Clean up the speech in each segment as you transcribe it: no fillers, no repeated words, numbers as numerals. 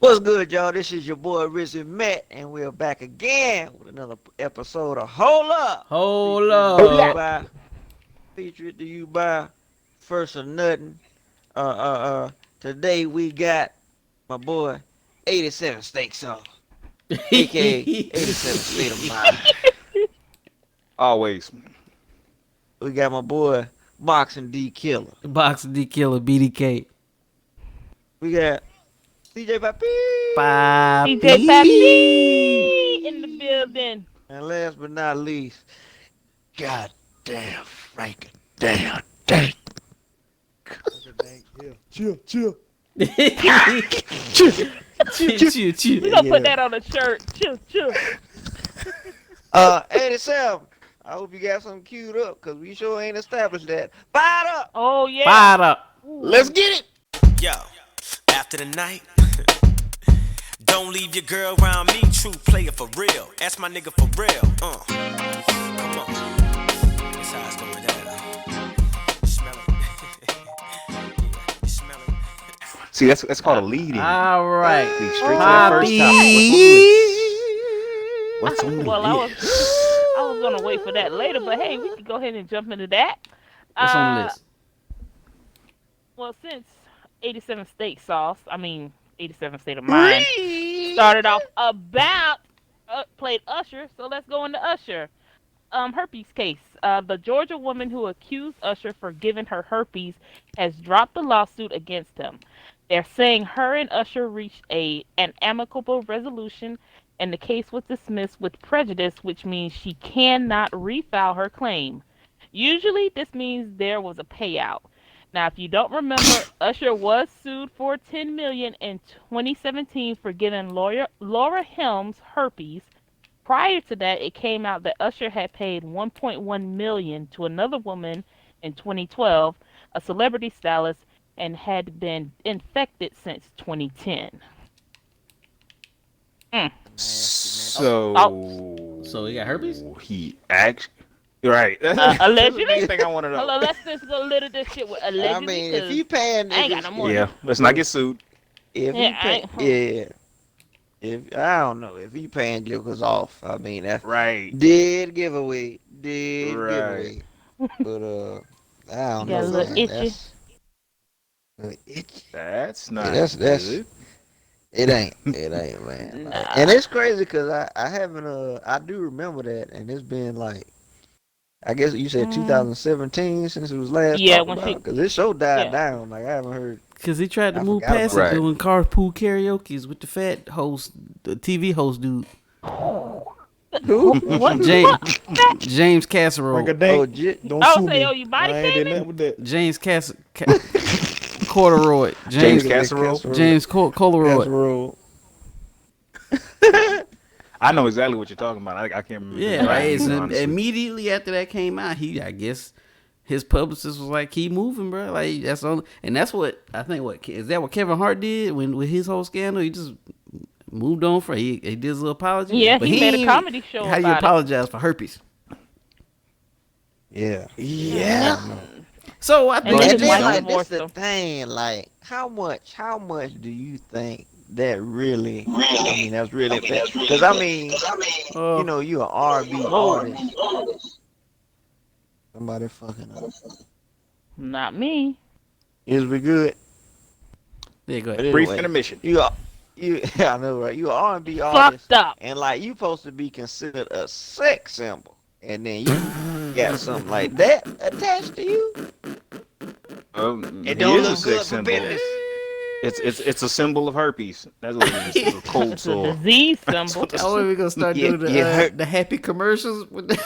What's good, y'all? This is your boy Risen Matt, and we're back again with another episode of Hol'up. Hold Featuring to you up. by, featured to you by First or Nothing. Uh, uh, uh. Today we got my boy 87 Steaks Off, aka 87 State of Mind. Always. We got my boy Boxing D Killer. Box D Killer BDK. We got CJ Papi. DJ Papi in the building. And last but not least, goddamn Frank, damn. Chill. Chill. We gonna put that on a shirt. Chill. 87. I hope you got something queued up, because we sure ain't established that. Fired up! Oh yeah. Fired up. Let's get it. Yo, after the night, don't leave your girl around me. True player for real. Ask my nigga for real. Come on. That's how it's going down. You smell it. You smell it. See, that's called a lead-in. All right. Lead straight to that first topic. What's on the list? Well, I was gonna wait for that later, but hey, we can go ahead and jump into that. What's on the list? Well, since 87 State Sauce, 87 State of Mind, started off about played Usher, so let's go into Usher. Herpes case. The Georgia woman who accused Usher for giving her herpes has dropped the lawsuit against him. They're saying her and Usher reached an amicable resolution, and the case was dismissed with prejudice, which means she cannot refile her claim. Usually, this means there was a payout. Now, if you don't remember, Usher was sued for $10 million in 2017 for giving Laura Helms herpes. Prior to that, it came out that Usher had paid $1.1 million to another woman in 2012, a celebrity stylist, and had been infected since 2010. So he got herpes? He actually. Right. Allegedly. That's the thing I want to know. Hold on, let's just go little this shit with allegedly. I mean, if you paying I ain't got no niggas, more. Yeah, let's not get sued. if Yeah, you pay, if I don't know, if you paying jokers off, I mean that's Right. dead giveaway, Right. But I don't You got know. a little Man. itchy. That's a little itchy. That's not that's good. It ain't, man. Nah. And it's crazy because I haven't I do remember that, and it's been like, I guess you said 2017 since it was last Yeah, talked when about, she- because this show died yeah. down. Like I haven't heard. Because he tried to I move forgot past about it it. doing carpool karaoke's with the fat host, the TV host dude, Who? What? James Casserole. Oh, Don't Oh, sue say, me. oh, you body I ain't did shaming? nothing with that. James Corduroy. James James Casserole? James Coloroy. Casserole. I know exactly what you're talking about. I can't remember. Yeah, his like, name, it's honestly. immediately after that came out, I guess his publicist was like, "Keep moving, bro." Like that's on, and that's what I think. What is that? What Kevin Hart did when with his whole scandal? He just moved on for he did his little apology. Yeah, but he made a ain't- comedy show How you about it. apologize for herpes? Yeah. So I But think niggas and then, white like, divorce this the them. thing, like, how much do you think that really, I mean, that's really, because, I mean, you know, you an R&B artist. Somebody fucking up. Not me. Is we good? yeah, go But ahead. Brief anyway, intermission. I know, right? You an R&B artist, Fucked up. and, like, you supposed to be considered a sex symbol, and then you got something like that attached to you? It It don't is a look sex good for symbol. business. It's a symbol of herpes. That's what it is. A cold It's a sore. disease symbol. Oh, we gonna start Yeah, doing yeah. the happy commercials with the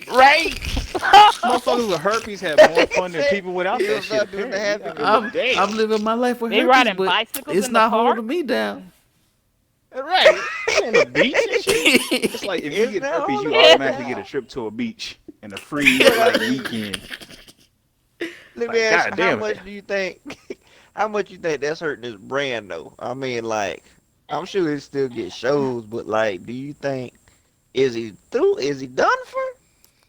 Right? Motherfuckers with herpes have more fun than people without You that shit. start doing the happy apparently. I'm living my life with They herpes, riding but bicycles it's in the not park? holding me down. Right. On the beach and shit. It's like if you It's get not herpes, you holding automatically down. get a trip to a beach and a free like weekend. Let Like, me ask you, how goddamn much it. do you think? How much you think that's hurting his brand though? I mean, like, I'm sure he still get shows, but like, do you think is he through? Is he done for?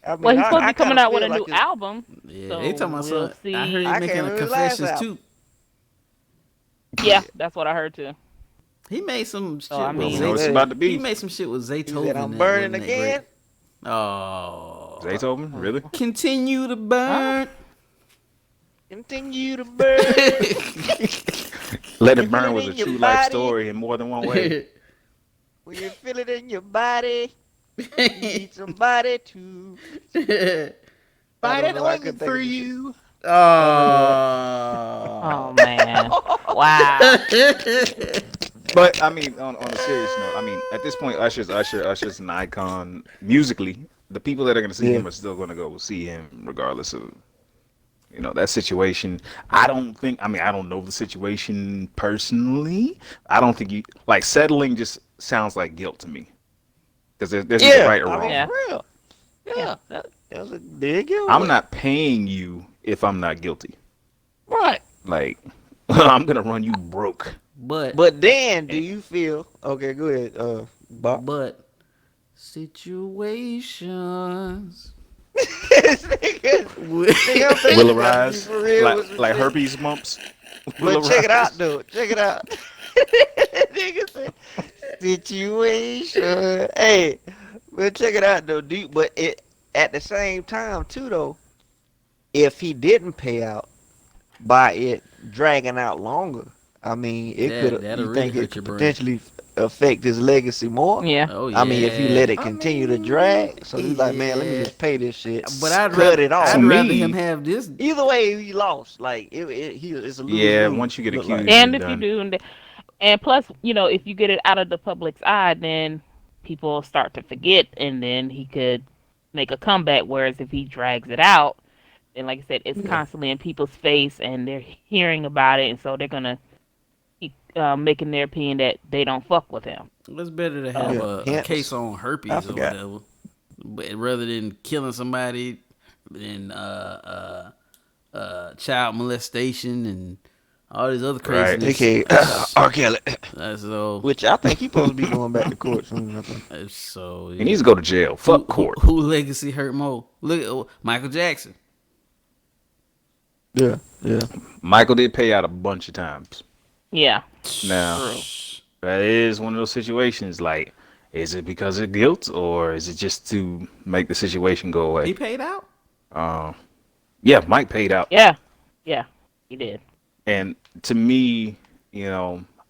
I mean, Well, he's supposed to I be coming kinda out with a feel new like it's- album. Yeah, So they talking about we'll something. I see. heard he I making can't a remember his last confessions album. too. Yeah, that's what I heard too. He made some So I shit with You mean, know it's about to He be. made some shit with He said, Zaytoven I'm that burning wasn't that great. again. Oh, Zaytoven, really? continue to burn. Continue to burn. Let You It feel Burn it was a in your true life body. story in more than one way. When you feel it in your body, you need somebody to. I Buy don't that know. I couldn't ointment think for of the shit. you. oh Oh. man, wow. But I mean, on a serious note, I mean, at this point, Usher's an icon musically. The people that are going to see Yeah. him are still going to go see him, regardless of that situation. I don't think. I mean, I don't know the situation personally. I don't think you like settling. Just sounds like guilt to me because there's no Yeah. right or I mean, wrong. Yeah. for real. Yeah. Yeah. That was a big I'm giveaway. not paying you if I'm not guilty. Right. Like I'm gonna run you broke. but But then, do you feel. Okay, go ahead, Bob. but situations. This nigga, nigga, I'm thinking Will you got to be arise for real with some like shit. herpes mumps. But Will check it out, arise. though. Check it out. Nigga said, situation. Hey, but check it out, though. But at the same time, too, though, if he didn't pay out by it dragging out longer, I mean, it could. That'll You really think it hurt your could brain. potentially affect his legacy more? Yeah. Oh I mean, if you yeah. let it continue to drag, so he's like, man, let me Yeah. just pay this shit, But I'd cut it I'd off. To rather me- him have this. Either way, he lost. Like it's a lose Yeah, lose. once you get Look accused, like. you're And if you done. do, and plus, if you get it out of the public's eye, then people start to forget, and then he could make a comeback. Whereas if he drags it out, then, like I said, it's Yeah. constantly in people's face, and they're hearing about it, and so they're gonna keep making their opinion that they don't fuck with him. It's better to Oh. have Yeah, a hence, case on I herpes or forgot. whatever, but rather than killing somebody, than child molestation and all these other Right. craziness. AKA R. Kelly, So, which I think he's supposed to be going back to court soon. I think. so He needs to go to jail. Fuck court. Who legacy hurt more? Look at Michael Jackson. Yeah, yeah. Michael did pay out a bunch of times. Yeah. Now, that is one of those situations. Like, is it because of guilt or is it just to make the situation go away? He paid out. Yeah, Mike paid out. Yeah. Yeah. He did. And to me,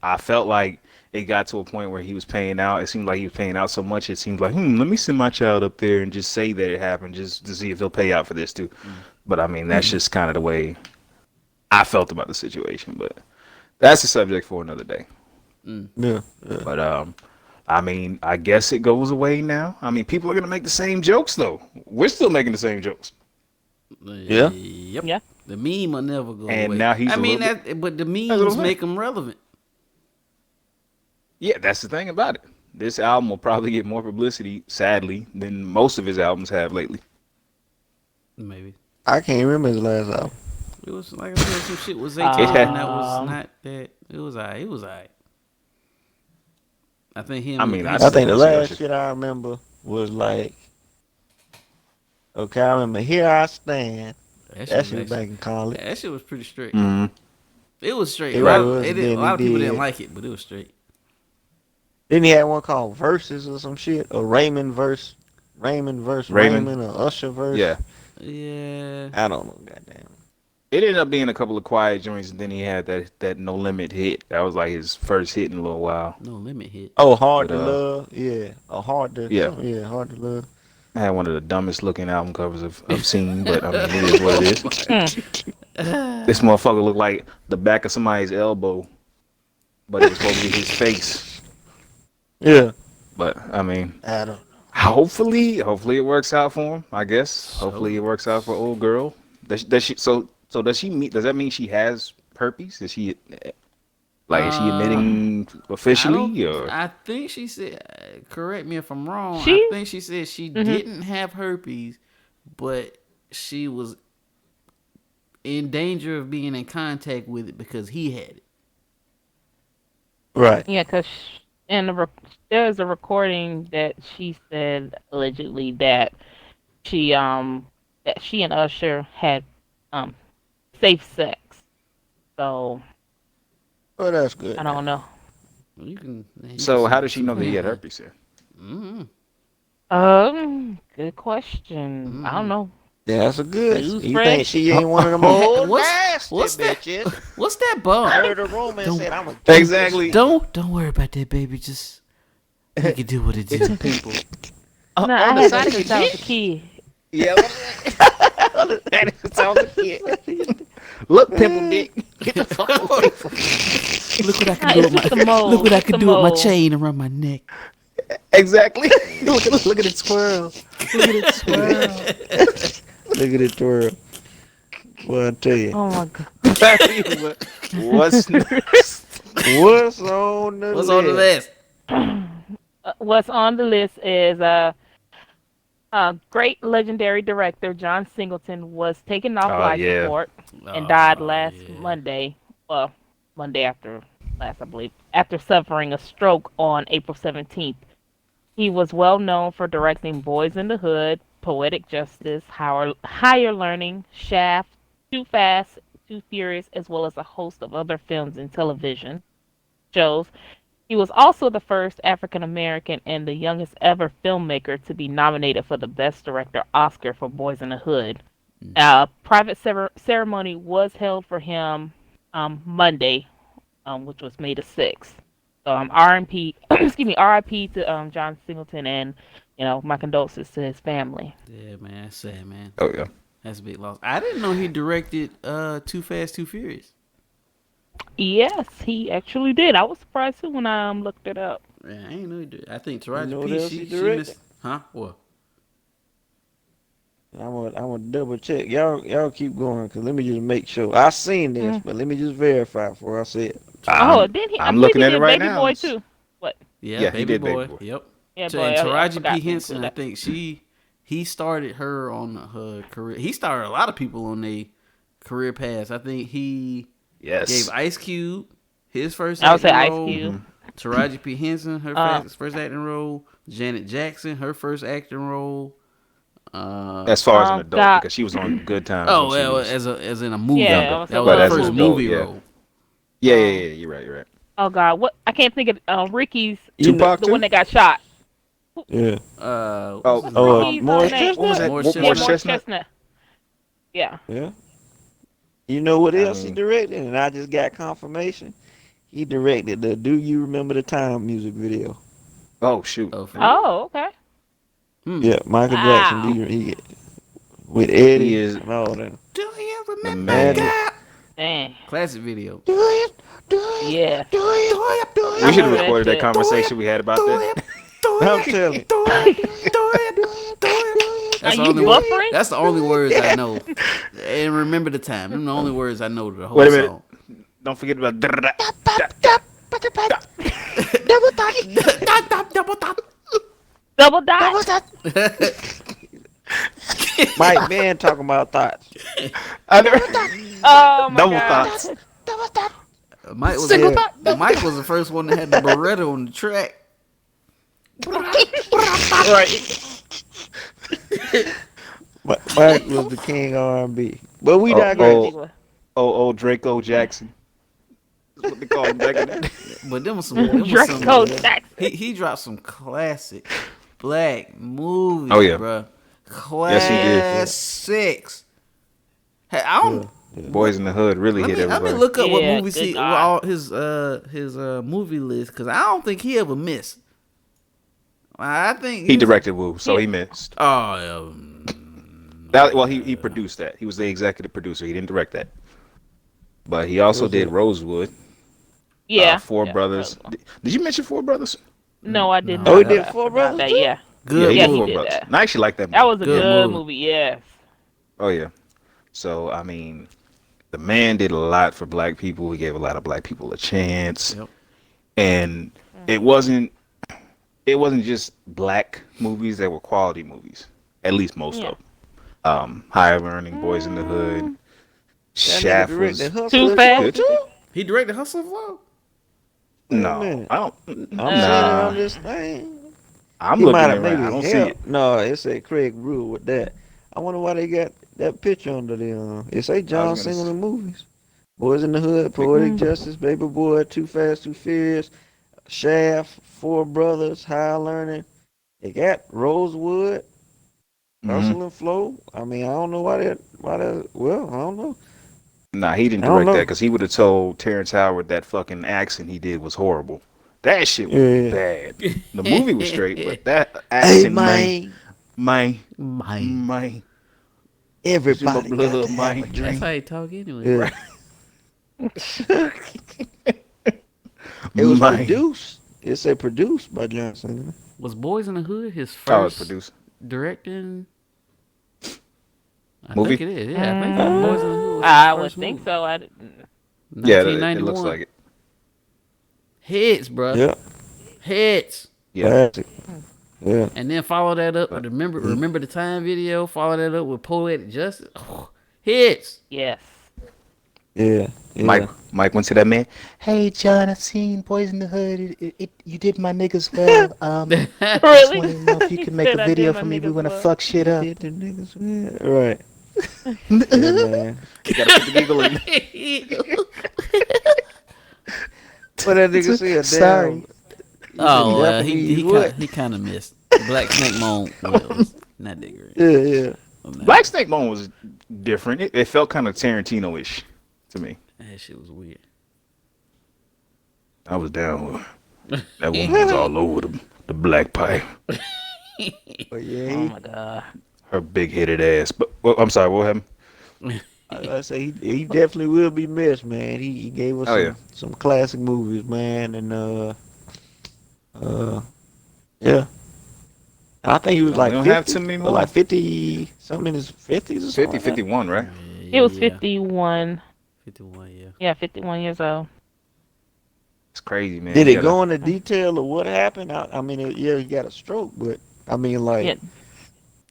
I felt like it got to a point where he was paying out. It seemed like he was paying out so much. It seemed like, let me send my child up there and just say that it happened just to see if they'll pay out for this too. But I mean, that's just kind of the way I felt about the situation. But that's a subject for another day. Yeah, But I mean, I guess it goes away now. I mean, people are gonna make the same jokes though. We're still making the same jokes. Yeah. Yep. Yeah. The meme will never go And away. now he's I a mean, little but the what I'm memes saying. make them relevant. Yeah, that's the thing about it. This album will probably get more publicity, sadly, than most of his albums have lately. Maybe. I can't remember his last album. It was like I said, some shit was It 18, had- and that was not that. It was alright. It was alright. I think him. I mean, I think the Let's see, last Usher. shit I remember was like, okay, I remember Here I Stand. That shit was actually- back in college. that shit was pretty straight. Mhm. It was straight. It A lot, was, it, then a lot of he people did. didn't like it, but it was straight. Then he had one called Verses or some shit, or Raymond verse, Raymond, or Usher verse. Yeah. Yeah. I don't know, goddamn. It ended up being a couple of quiet joints, and then he had that No Limit hit. That was like his first hit in a little while. No limit hit. Oh, Hard But, to Love, yeah, or Hard to, Yeah. yeah, Hard to Love. I had one of the dumbest looking album covers I've seen, but I mean, it is what it is. This motherfucker looked like the back of somebody's elbow, but it was supposed to be his face. Yeah, But I mean, I don't. hopefully it works out for him. I guess. Hopefully it works out for old girl. Does she? So does she meet? Does that mean she has herpes? Is she admitting officially or? I think she said. Correct me if I'm wrong. I She- think she said she didn't have herpes, but she was in danger of being in contact with it because he had it. Right. Yeah, because there's a recording that she said allegedly that she and Usher had safe sex. So Oh, that's good. I don't know. You can. So how does she know that he had herpes then? Mm-hmm. Good question. I don't know. That's a good. News You think fresh. she ain't one of them old What's nasty what's that? bitches? What's that bump? Heard a rumor and Don't- said, "I'm a Exactly. Don't worry about that, baby. Just make it do what it It's a do. pimple. No, on I the had side that of since your I was a dick." kid. Yeah, that sounds like it. Look, pimple dick. Get the fuck away from me. Look what I can Nah, do it's with just my the mole. look what I It's can the do with my mole. chain around my neck. Exactly. look at it swirl. Look at it swirl. Look at it twirl. Well, I tell you, Oh my god. What's next? what's on the What's list? on the list? What's on the list is great legendary director John Singleton was taken off Oh, life yeah. support and died last yeah. Monday. Well, Monday after last, I believe, after suffering a stroke on April 17th. He was well known for directing Boys in the Hood, Poetic Justice, Higher Learning, Shaft, Too Fast, Too Furious, as well as a host of other films and television shows. He was also the first African American and the youngest ever filmmaker to be nominated for the Best Director Oscar for Boys in the Hood. A private ceremony was held for him Monday, which was May the 6th. So R.I.P. excuse me, R.I.P. to John Singleton, and my condolences to his family. Yeah, man, that's sad, man. Oh yeah. That's a big loss. I didn't know he directed Too Fast, Too Furious. Yes, he actually did. I was surprised too when I looked it up. Yeah, I ain't know he did. I think You Taraji know what P. else She he directed? missed. Huh? What? I'm gonna double check. Y'all keep going, cause let me just make sure. I seen this, but let me just verify before I say it. Didn't he? I I'm believe looking he at it did right Baby now. Boy too. What? Yeah, Yeah, he Baby did Boy. Baby Boy. Yep. Yeah, So, boy. and I Taraji forgot P. to Henson, include I that. think he started her on her career. He started a lot of people on their career paths. I think he Yes. gave Ice Cube his first I would say acting Ice role. Cube. Taraji P. Henson, her Uh, first acting role. Janet Jackson, her first acting role. As far as an adult, God. because she was on Good Times. Oh, when she well, was as in a movie. Yeah, I was That a was her as an first adult, movie yeah. role. Yeah. You're right. Oh God, what? I can't think of Ricky's Tupac the one too? that got shot. Yeah. Oh, what's his Oh, name? Ricky's Morris name? Chestnut? what was that? Morris Morris Morris Chestnut? Chestnut. Yeah. Yeah. You know what I else he mean- directed? And I just got confirmation. He directed the "Do You Remember the Time" music video. Oh shoot. Oh, for real? Oh, okay. Yeah, Michael Jackson. Wow. He with Eddie He is and all that. Do you the remember man. that? Dang. Classic video. Do it, do it, Yes. do it, do it. We should have remember that recorded that shit. conversation we had about that. I'm telling you. That's Are the you only word. buffering? That's the only words I know. And remember the time. Them the only words I know to the whole Wait a minute. song. Don't forget about. Double dot. Mike Ben talking about thoughts. I never. Oh my Double God. thoughts. Mike was Single Mike was the first one that had the Beretta on the track. Right. Mike was the king of R&B. But we Oh, digress. Old Draco Jackson. That's what they call him back in that. But them was some. Draco Jackson. He dropped some classic black movies. Oh, yeah. Bruh. Yes, he did. Classics. Hey, I don't. Boys in the Hood really Let hit me, let me everybody. look up what Yeah, movies good he God. all his movie list, because I don't think he ever missed. I think He directed Woo, so he missed. Oh, He produced that. He was the executive producer. He didn't direct that. But he also did Rosewood. Yeah. Four Yeah, Brothers. Did you mention Four Brothers? No, I didn't. Oh, he know did that. Four I forgot Brothers that, too? Yeah. good. Yeah, did he Four did Brothers. that. And I actually like that movie. That was a Good good movie. movie. Yes. Oh yeah. So I mean, the man did a lot for black people. He gave a lot of black people a chance. Yep. And it wasn't just black movies that were quality movies. At least most of them. Higher Learning, Boys in the Hood, Shaft was Too Fast. good too. He directed Hustle Flow. No, minute. I don't. I'm seeing it Nah, on this thing. I'm He looking might at it have right. maybe I don't see helped. it. No, it said Craig Brewer with that. I wonder why they got that picture under the. It say John was gonna Singleton movies. Boys in the Hood, Poetic Mm. Justice, Baby Boy, Too Fast, Too Furious, Shaft, Four Brothers, High Learning. They got Rosewood, Mm-hmm. Hustle and Flow. I mean, I don't know why that. Well, I don't know. Nah, he didn't I don't direct that know. because he would have told Terrence Howard that fucking accent he did was horrible. That shit was Yeah. bad. The movie was straight, but that Hey accent, man, man, Mine. man, it's in my everybody got to blood, have a man. That's how dream. he talk anyway. Yeah. Right, It was man. produced. It said produced by Johnson. Was Boys in the Hood his Oh, it's first produced directing? I think movie. it is. Yeah, I think Boys in the Hood was his I would first think movie. so. I didn't. Yeah, it looks 1991. like it. Hits, bruh. Yeah. Hits. Yeah, Classic. Yeah. And then follow that up with but remember the time video. Follow that up with Poetic Justice. Oh, hits. Yes. Yeah. Mike Yeah. Mike went to that man. Hey John, I've seen Boys in the Hood. You did my niggas well. I just Really? wanted to know if you He could make said a I did video my for me. We niggas want to well. fuck shit You up. did the niggas well. Right. Yeah, man. You gotta put the giggle in. What that nigga say? A Sorry. damn. Oh, Japanese what? he kind of missed. Black Snake Moan was not that great. Yeah, yeah. Black Snake Moan was different. It felt kind of Tarantino-ish to me. That shit was weird. I was down with that woman was all over the black pipe. But yeah, Oh my god. Her big-headed ass. But well, I'm sorry, what happened? I say he definitely will be missed, man. He gave us Oh, yeah. some classic movies, man, and yeah. I think he was We like don't 50, have too many or more. like 50 something in his 50s or something. 50, 51, right? He was 51. 51, yeah. Yeah, 51 years old. It's crazy, man. Did You it go into detail of what happened? I mean, yeah, he got a stroke, but I mean, like, Yeah.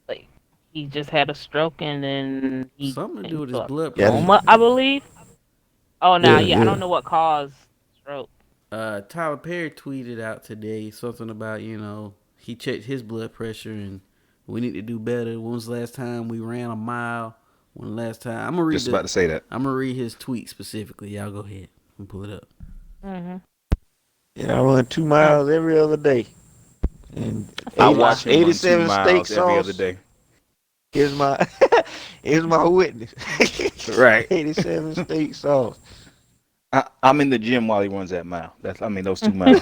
Like he just had a stroke and then he Something to do with into his a blood Yeah. pressure. coma, I believe. Oh, now Yeah, yeah, I yeah. don't know what caused stroke. Tyler Perry tweeted out today something about, he checked his blood pressure and we need to do better. When was the last time we ran a mile? When the last time? I'm gonna read just about to say that. I'm gonna read his tweet specifically. Y'all go ahead and pull it up. Mm-hmm. yeah, I run 2 miles every other day. And I 80 watch him run 2 87 steak miles every other sauce. day. Here's my here's my witness. Right. 87 steak sauce. I'm in the gym while he runs that mile. Those 2 miles.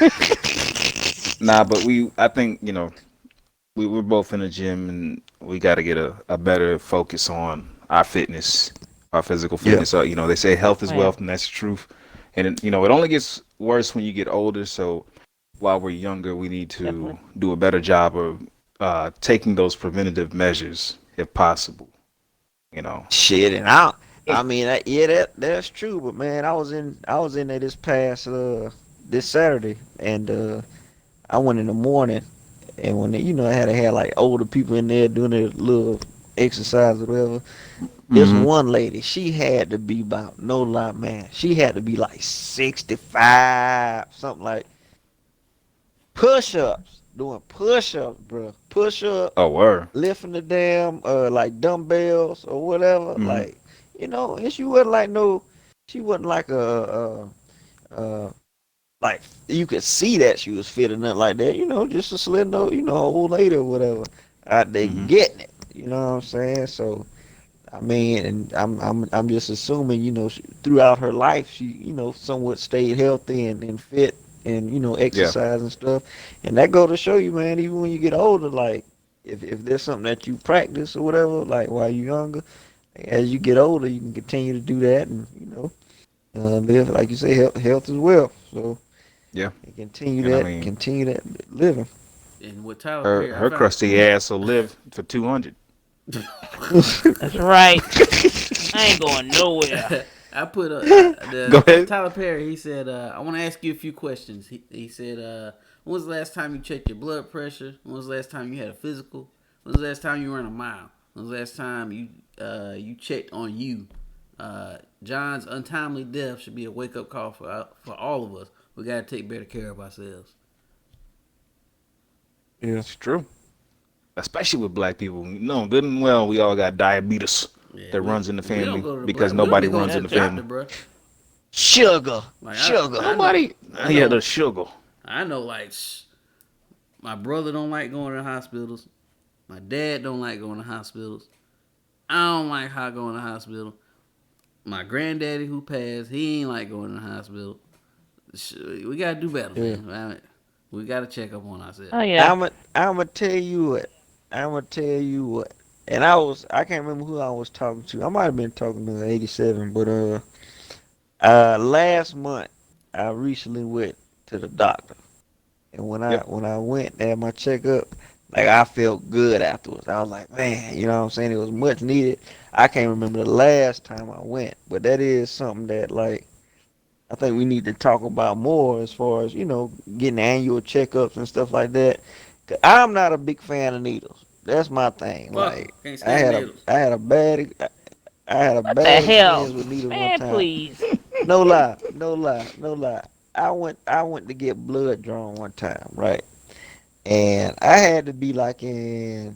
Nah, but I think, we're both in the gym and we got to get a better focus on our fitness, our physical fitness. So, they say health is Right. wealth, and that's the truth. And, it only gets worse when you get older. So while we're younger, we need to Definitely. do a better job of taking those preventative measures if possible. Shit, and I mean, that's true. But man, I was in there this past this Saturday, and I went in the morning, and when I had to have like older people in there doing their little exercise or whatever. This Mhm. one lady, she had to be about, no lie, man, she had to be like 65, something like push-ups, doing push-ups, bro, push-up, Oh, word. lifting the damn like dumbbells or whatever, Mhm. like and she wasn't like she wasn't like like you could see that she was fit or nothing like that, just a slender, old lady or whatever out there Mhm. getting it, you know what I'm saying? So I mean, and I'm just assuming, throughout her life she, somewhat stayed healthy and fit and exercise and stuff, and that go to show you, man, even when you get older, like if there's something that you practice or whatever, like while you're younger, as you get older, you can continue to do that, and live, like you say, health is wealth. So Yeah. and continue And I that, mean- continue that living. And with Tyler Perry, Her I found- crusty ass will live for 200. That's right. I ain't going nowhere. I put Go ahead. Tyler Perry. He said, "I want to ask you a few questions." He said, "When was the last time you checked your blood pressure? When was the last time you had a physical? When was the last time you ran a mile? When was the last time you checked on you?" John's untimely death should be a wake up call for all of us. We gotta take better care of ourselves. Yeah. It's true. Especially with black people. Good and well, we all got diabetes that runs in the we don't family go to the because black- we nobody don't even runs go in to the doctor, family. bro. Sugar, Like, sugar. I know- Nobody. I Yeah, know- the sugar. I know, like, my brother don't like going to hospitals. My dad don't like going to hospitals. I don't like going to hospital. My granddaddy who passed, he ain't like going to the hospital. We gotta do better, man. I mean, we gotta check up on ourselves. Oh yeah. I'ma tell you what. I'ma tell you what. And I can't remember who I was talking to. I might have been talking to 87, but last month I recently went to the doctor. And when I went and had my checkup, like I felt good afterwards. I was like, man, you know what I'm saying? It was much needed. I can't remember the last time I went, but that is something that like I think we need to talk about more as far as, getting annual checkups and stuff like that. 'Cause I'm not a big fan of needles. That's my thing. Fuck, Like can't stand needles. I had a bad What the hell, experience with needles one man? time. Please. No lie, no lie, no lie. I went to get blood drawn one time, right? And I had to be like in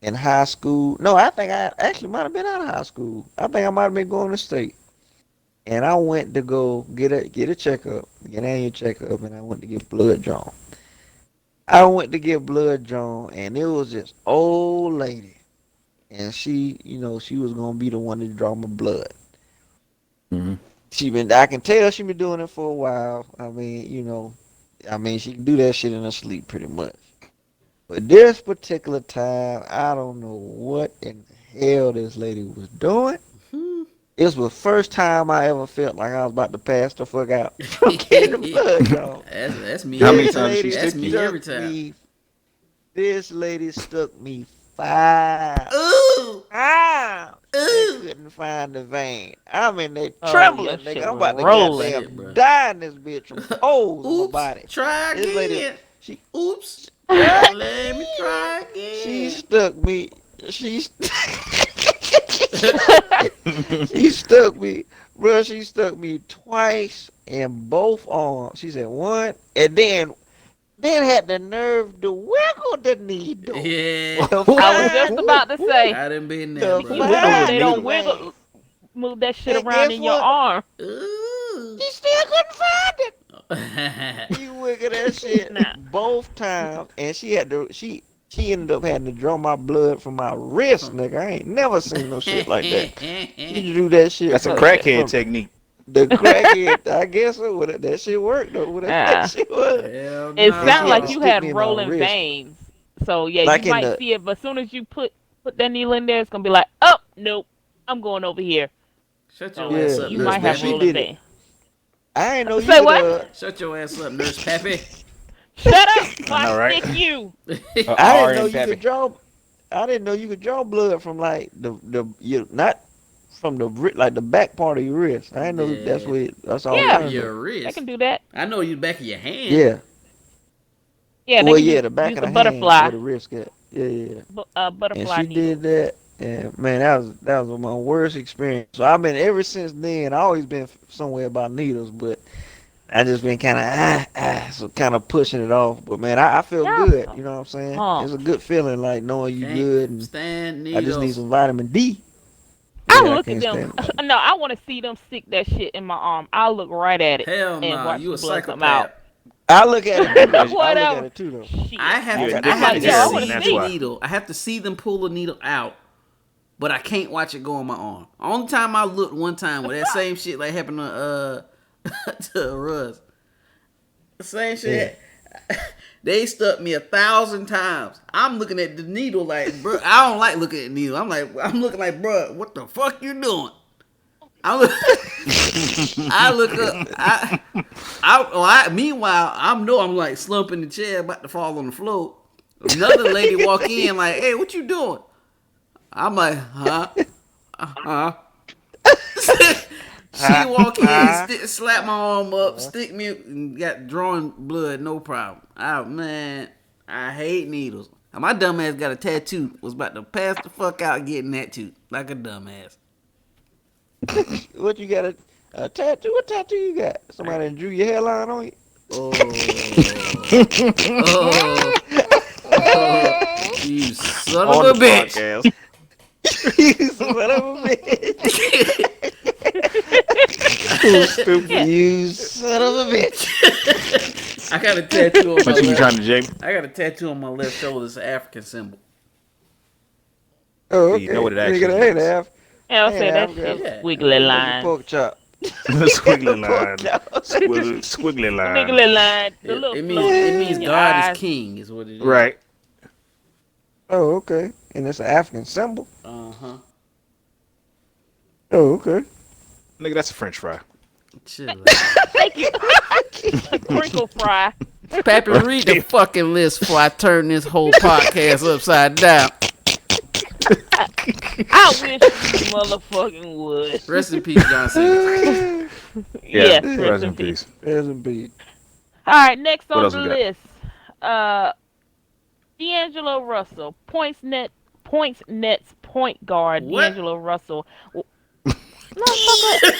high school. No, I think I actually might have been out of high school. I think I might have been going to state. And I went to go get a checkup, get an annual checkup, and I went to get blood drawn. I went to get blood drawn, and it was this old lady, and she was gonna be the one to draw my blood. Mm-hmm. I can tell she been doing it for a while. She can do that shit in her sleep pretty much. But this particular time, I don't know what in the hell this lady was doing. It was the first time I ever felt like I was about to pass the fuck out from getting the blood drawn. That's me. How many This times lady- she That's stick me you? every time. This lady stuck me 5 Ooh, times. ooh. I couldn't find the vein. I'm in there Oh, trembling, your nigga. shit I'm was about to rolling. Shit, bro. goddamn die in this bitch from holes in my Oops. body. Try This lady, again. she Oops. Let me try she again. stuck me. She she stuck me, bro. She stuck me twice in both arms. She said one, and then had the nerve to wiggle the needle. Yeah. To I was just find about to say, I done been there, the bro. you wiggle, find they the don't vein. wiggle, move that shit And around guess in your what? arm. Ooh. She still couldn't find it. She wiggled that shit Nah. both times, and she ended up having to draw my blood from my wrist, nigga. I ain't never seen no shit like that. She drew that shit. That's a from crackhead technique. the crackhead. I guess so. That shit worked though. Whatever Ah. that shit was. Hell It no. And she sounded had like to you stick had me in my rolling wrist. veins. So yeah, Like you in might the see it, but as soon as you put that needle in there, it's gonna be like, oh nope, I'm going over here. Shut So your ass yeah, up, you Nurse might have she Pappy. rolling did it. veins. I ain't know you Say could. what? Shut your ass up, Nurse Pappy. Shut up, before I know, I right? stick you. I didn't R know and you Pappy. could draw. I didn't know you could draw blood from like not from like the back part of your wrist. I didn't know that's Yeah. that's all Yeah, turned Your up. they wrist. can do that. I know you back of your hand. Yeah. Yeah, they Well, can yeah, the back use of the the hand butterfly, where the wrist got. Yeah, yeah. And butterfly she did needles. that, and man, that was my worst experience. So I've been ever since then. I always been somewhere about needles, but I just been kind of so kind of pushing it off. But man, I feel Y'all good. some You know what I'm saying? It's a punks. good feeling, like knowing you Can't good, and stand I just need needles. some vitamin D. I Yeah, I look at can't them. stand it. No, I want to see them stick that shit in my arm. I'll look right at it Hell and no. watch You the a blood come out. psychopath. I look at it too though. I look at Whatever. it too though. Shit. I have You're to. I addicted have to to yo, I heroin, wanna see that's the see. why. needle. I have to see them pull the needle out, but I can't watch it go on my arm. Only time I looked one time with that same shit like happened to to Russ. Same shit. They stuck me 1,000 times. I'm looking at the needle like, bro. I don't like looking at the needle. I'm looking like, bro, what the fuck you doing? I look, I look up. Meanwhile, I'm like slumping in the chair, about to fall on the floor. Another lady walk in like, hey, what you doing? I'm like, huh? She walk in, slap my arm up, stick me, and got drawing blood, no problem. Man, I hate needles. My dumb ass got a tattoo. Was about to pass the fuck out getting that too, like a dumbass. What you got a tattoo? What tattoo you got? Somebody drew your hairline on you? Oh, oh, oh, you son On of the a bitch. podcast. You son of a bitch. Yeah. You son of a bitch. I got a tattoo on my What you be trying left. to, Jamie? I got a tattoo on my left shoulder. It's an African symbol. Oh, So okay. you know what it actually Nigga, that ain't means. half. Yeah, I'll Ain't say that half. shit Yeah. squiggly Like a lines. pork chop. Squiggly line. Pork chop. Squiggly line. Squiggly line. The It, little it floating means in your God eyes. is king. Is what it is. Right. Oh, okay. And it's an African symbol. Uh-huh. Oh, okay. Nigga, that's a French fry. Chill out. Thank you. Crinkle fry. Pappy, read the fucking list before I turn this whole podcast upside down. I wish you motherfucking would. Rest in peace, John Cena. Yeah. Yes, Rest in peace. There's a beat. All right, next What on else the we got? list, D'Angelo Russell, points nets, point guard. What? D'Angelo Russell. No, fuck up.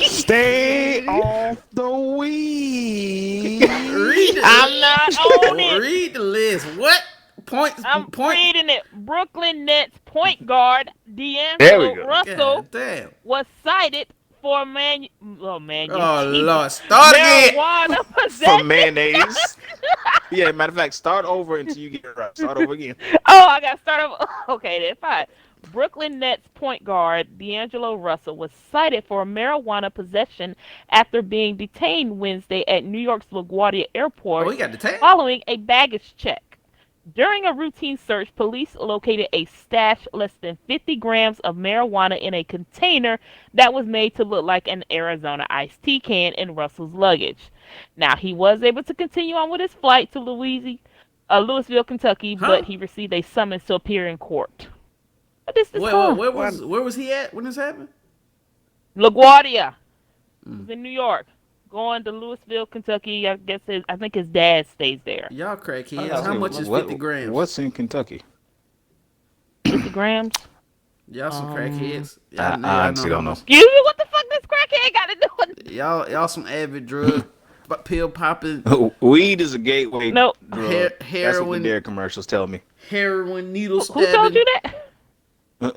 Stay off the weed. Read the I'm not on it. Read the list. What? Points. I'm Point. reading it. Brooklyn Nets point guard There we D'Angelo go. Russell God damn. was cited for Oh, Lord. Start again. marijuana For possession. mayonnaise. Yeah, matter of fact, start over until you get it right. Start over again. Oh, I got to start over. Okay, then fine. Brooklyn Nets point guard D'Angelo Russell was cited for marijuana possession after being detained Wednesday at New York's LaGuardia Airport Oh, he got the tag? following a baggage check. During a routine search, police located a stash less than 50 grams of marijuana in a container that was made to look like an Arizona iced tea can in Russell's luggage. Now, he was able to continue on with his flight to Louisville, Kentucky, but he received a summons to appear in court. What is this Wait, for? where was he at when this happened? LaGuardia. He's in New York. Going to Louisville, Kentucky. I think his dad stays there. Y'all crackheads. How much is 50 grams? What's in Kentucky? 50 grams. Y'all some crackheads. I honestly don't know. Excuse me, what the fuck this crackhead got to do with Y'all some avid drug, pill popping, Weed is a gateway Nope. drug. That's what the heroin, Dare commercials tell me. heroin, needle Who told stabbing. you that?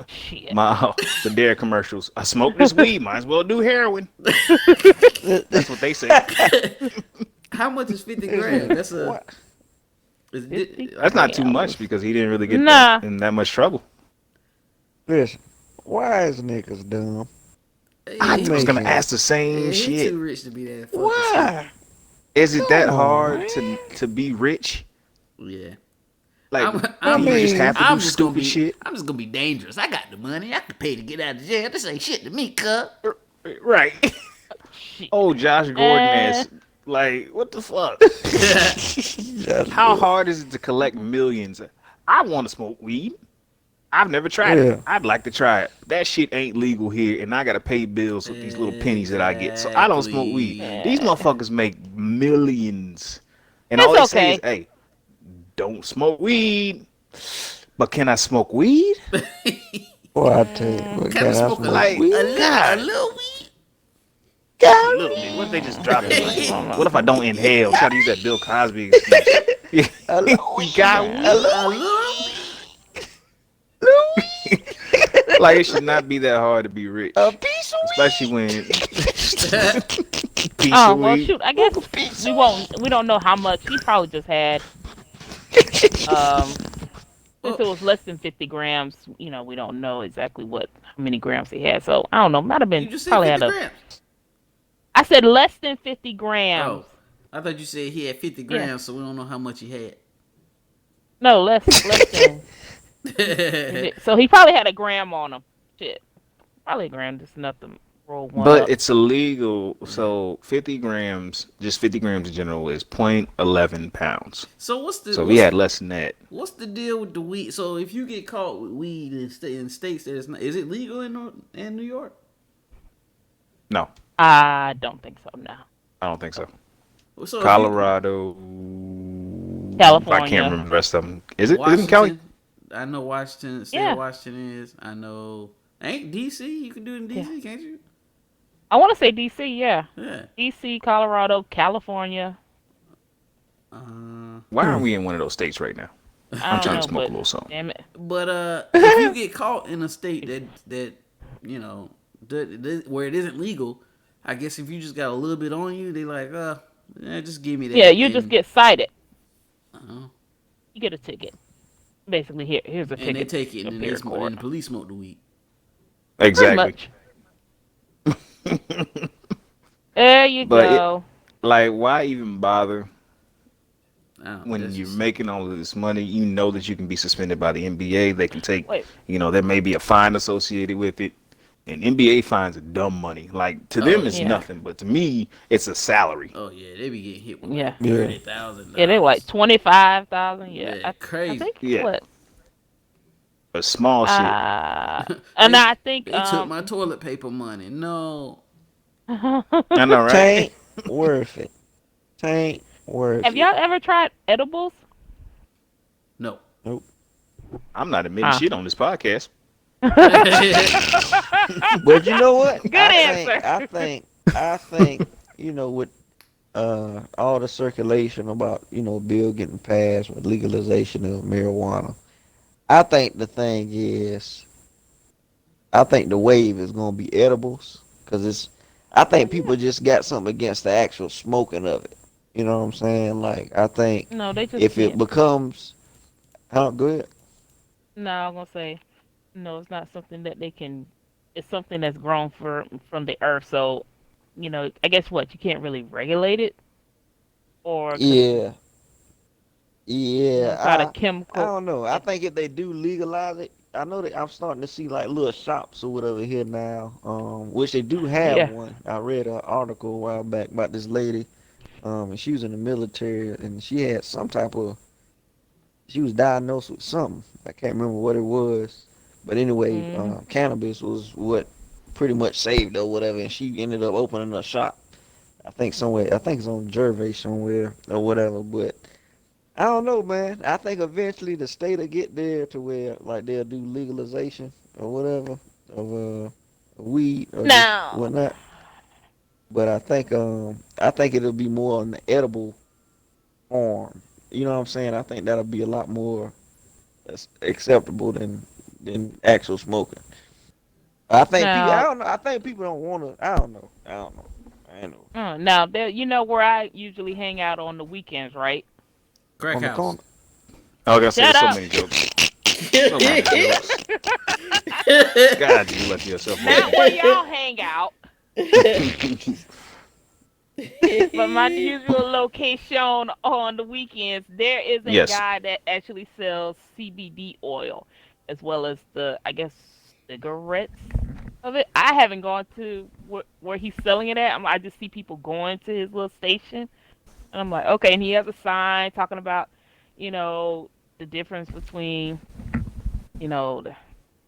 Shit. The Dare commercials. I smoke this weed, might as well do heroin. That's what they say. How much is 50 grams? That's a. What? That's not too much because he didn't really get Nah. in that much trouble. Listen, why is niggas dumb? I was gonna Making- ask the same He shit. too rich to be that. fucking Why? Is it that Come hard on, to be rich? stupid. Yeah. Like, I'm you just have to do just gonna stupid be. shit. I'm just gonna be dangerous. I got the money. I can pay to get out of jail. This ain't shit to me, cuz. Right. Shit. Oh, Josh Gordon ass. Like, what the fuck? How hard is it to collect millions? I want to smoke weed. I've never tried Yeah. it. I'd like to try it. That shit ain't legal here, and I gotta pay bills with these little pennies that I get. So I don't smoke weed. Exactly. These motherfuckers make millions, and It's all they say okay. is, "Hey, don't smoke weed." But can I smoke weed? Boy, I tell you, what, Can I smoke a, like- a God. little weed? A little bit. What if they just drop it? Like, what if I don't inhale? Try to use that Bill Cosby excuse. Yeah. You got weed? A little Like, it should not be that hard to be rich. a piece of Especially when piece Oh, of well, weed. shoot. I guess we don't know how much. He probably just had, since it was less than 50 grams, we don't know exactly how many grams he had. So, I don't know. Might have been, You just said probably 50 had grams. I said less than 50 grams. Oh, I thought you said he had 50 grams, so we don't know how much he had. No, less than. So, he probably had a gram on him. Shit. Probably a gram, just enough to roll one But up. it's illegal. So 50 grams, just 50 grams in general, is 0.11 pounds. So what's the? So what's, we had less than that. What's the deal with the weed? So if you get caught with weed in states that it's not, is it legal in New York? No, I don't think so, no. I don't think so. So if Colorado, California. I can't remember the rest of them. Is you, it? Isn't Cali? Washington, I know Washington. State Yeah. of Washington is. I know. Ain't DC? You can do it in DC, can't you? I want to say D.C., yeah. Yeah. D.C., Colorado, California. Why aren't we in one of those states right now? I I'm trying don't to smoke know, a little something. Damn it. But if you get caught in a state that where it isn't legal, I guess if you just got a little bit on you, they like, Yeah, just give me Yeah, that, you just and get cited. uh, You get a ticket. Basically, here's a and they ticket take it, to and then they appear in smoke, and court. the police smoke the weed. Pretty Exactly. much. There you But it, go. like, why even bother when That's you're just making all of this money? You know that you can be suspended by the NBA. They can take, Wait. there may be a fine associated with it. And NBA fines are dumb money. Like, to oh them, it's yeah, Yeah. nothing. But to me, it's a salary. oh yeah, they be getting hit with Yeah. like Yeah. $30,000. Yeah, they like 25,000. Yeah. Yeah, I crazy. think Yeah. what? But small shit. And they I think they took my toilet paper money. No, I know, right? Tain't worth it. Tain't worth have it. y'all ever tried edibles? no. Nope. I'm not admitting Ah. shit on this podcast. But you know what? Good answer. I think, with all the circulation about, bill getting passed with legalization of marijuana. I think the thing is, I think the wave is gonna be edibles, cause I Oh think yeah. people just got something against the actual smoking of it. You know what I'm saying? Like, I think No, they just if it can't. becomes, how good? No, I'm gonna say no. It's not something that they can. It's something that's grown from the earth. So, I guess what you can't really regulate it, or because Yeah, yeah. it's not a I chemical. don't know. I It's think if they do legalize it, I know that I'm starting to see like little shops or whatever here now, which they do have yeah. one. I read an article a while back about this lady, and she was in the military, and she had some type of, she was diagnosed with something. I can't remember what it was, but anyway, Hmm. cannabis was what pretty much saved her or whatever, and she ended up opening a shop. I think somewhere. I think it's on Gervais somewhere or whatever, but. I don't know, man. I think eventually the state will get there to where like they'll do legalization or whatever of weed or just Now, whatnot. But I think it'll be more on the edible form. You know what I'm saying? I think that'll be a lot more acceptable than actual smoking. I think people. I now, don't know. I think people don't want to. I don't know. I don't know. I don't know. now, there. You know where I usually hang out on the weekends, right? Crack On the house. corner. I was gonna say Shut so up. many jokes. So many jokes. God, you left yourself Not open. where y'all hang out, but my usual location on the weekends. There is a Yes. guy that actually sells CBD oil, as well as I guess, cigarettes of it. I haven't gone to where he's selling it at. I just see people going to his little station, and I'm like, okay. And he has a sign talking about, you know, the difference between, the,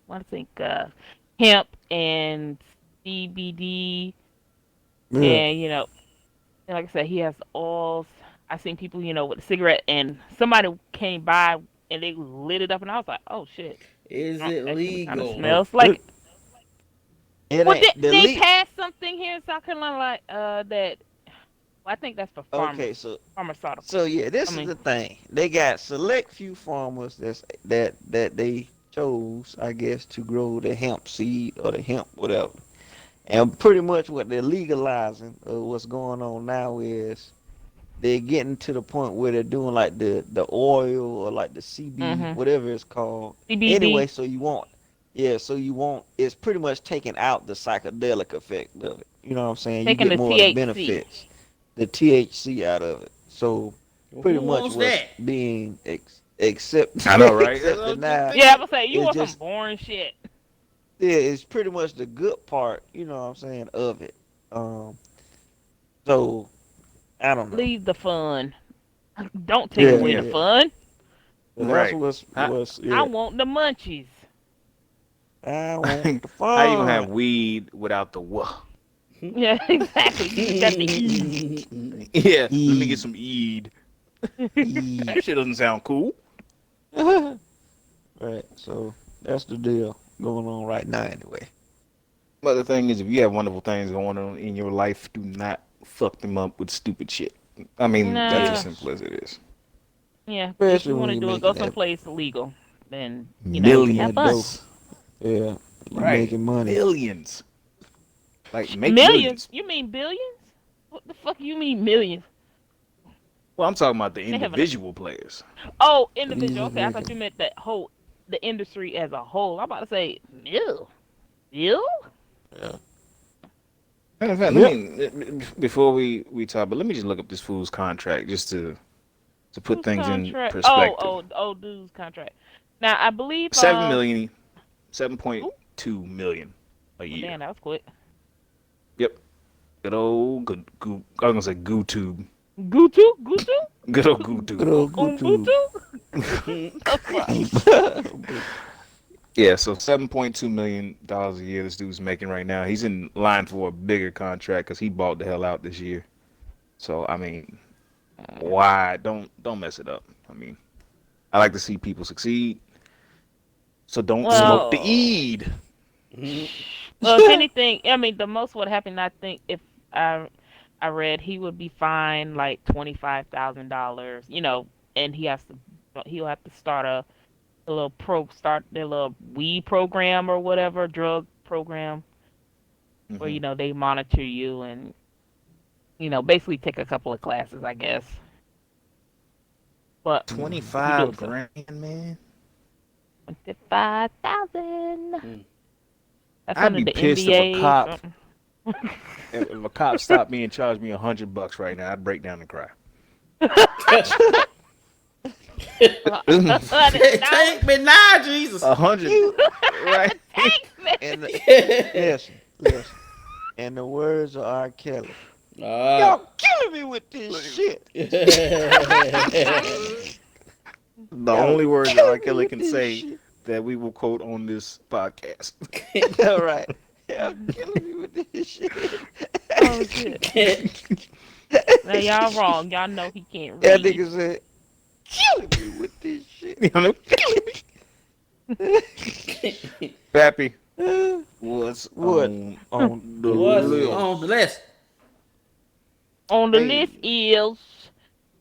what I think, hemp and CBD, Yeah. and and like I said, he has oils. I seen people, with a cigarette, and somebody came by and they lit it up, and I was like, oh shit, Is it that shit kind of legal? Oh, smells like. it Well, ain't the they lead. passed something here in South Carolina like that. Well, I think that's for Okay, so pharmaceuticals. So yeah, I this is mean, the thing. They got select few farmers that they chose, I guess, to grow the hemp seed or the hemp whatever. And pretty much what they're legalizing, what's going on now is they're getting to the point where they're doing like the oil or like the CB, mm-hmm. whatever it's called. CBD, Anyway, so you want, it's pretty much taking out the psychedelic effect of it. You know what I'm saying? You taking get the more of the THC. benefits, the THC out of it. So Well, pretty who much wants what's that? being accepted I know, right? That's what I accepted was just now Yeah, I thinking. was say you is want some just, boring shit. yeah, it's pretty much the good part, you know what I'm saying, of it. Um, so I don't know. Leave the fun. Don't take Yeah, away Yeah. the yeah. fun. But that's Right. what's How, I yeah. want the munchies. I want the how you gonna have fun. weed without the wah? Yeah, exactly. You just got the E. Yeah. Let me get E some eed. E. That shit doesn't sound cool. Right. So that's the deal going on right now anyway. But the thing is, if you have wonderful things going on in your life, do not fuck them up with stupid shit. I mean, that's as Nah. Yes. simple as it is. Yeah, if Especially you when want to you're do it, go making that someplace legal. Then making have that fun. dough. Millions. Yeah. You're Right. making money. Millions. Like, make Millions? millions. You mean billions? What the fuck you mean millions? Well, I'm talking about the They have individual players. Oh, individual. Okay, I thought you meant the industry as a whole. I'm about to say, ew, ew. Yeah. Matter of fact, let me before we talk, but let me just look up this fool's contract just to put Whose things in contract? perspective. Oh, dude's contract. Now I believe 7 million, Ooh, 7.2 million a well, year. damn, that was quick. Yep. Good old good goo. I was gonna say goo tube. Gutu, Gutu, Good old goo Good tube. old Umbutu. YouTube. The fuck? Yeah, so $7.2 million a year this dude's making right now. He's in line for a bigger contract because he bought the hell out this year. So I mean, why don't mess it up? I mean, I like to see people succeed. So don't smoke the Well, eed. well, if anything, I mean, the most would happen. I think if I I read he would be fined like $25,000. And he'll have to start a little start their little weed program or whatever drug program where Hmm. they monitor you and basically take a couple of classes, I guess. But he do 25 it so grand, man. 25,000. That's I'd under be the pissed if a NBA cop something. if a cop stopped me and charged me $100 right now. I'd break down and cry. $100. Take me now, Jesus. 100, right? Thanks, man. And listen. In the words of R. Kelly, y'all killing me with this shit. The Y'all only words that R. killing me Kelly with can this say shit. that we will quote on this podcast. All right. Y'all killing me with this shit. Oh shit. Now y'all wrong. Y'all know he can't That read. nigga said, killing me with this shit. You know, Pappy, what's What? on the What's list? on the list? On the Hey. list is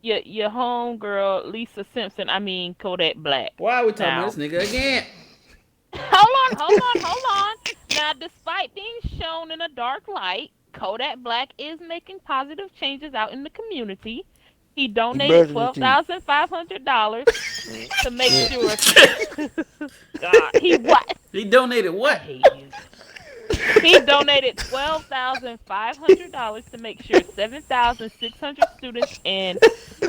your homegirl Lisa Simpson. I mean Kodak Black. Why are we talking about Now, this nigga again? hold on. Now, despite being shown in a dark light, Kodak Black is making positive changes out in the community. He He donated brushing his teeth. $12,500 to make Yeah. sure. God, he what? He donated I what? hate you. He donated $12,500 to make sure 7,600 students in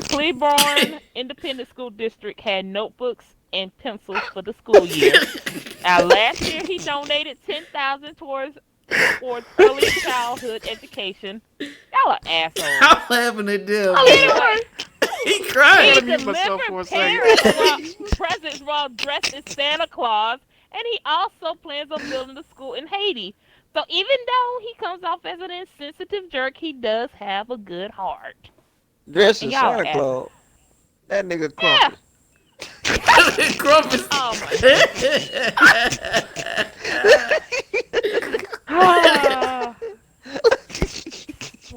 Cleburne Independent School District had notebooks and pencils for the school year. Now, last year he donated $10,000 towards early childhood education. Y'all are assholes. I'm laughing at them. Anyway, He he crying. mute myself for a delivered second. presents while dressed as Santa Claus, and he also plans on building a school in Haiti. So even though he comes off as an insensitive jerk, he does have a good heart. Dressed And as y'all are Santa assholes. Claus. That nigga Yeah. crumpus. Crumpus. Oh my.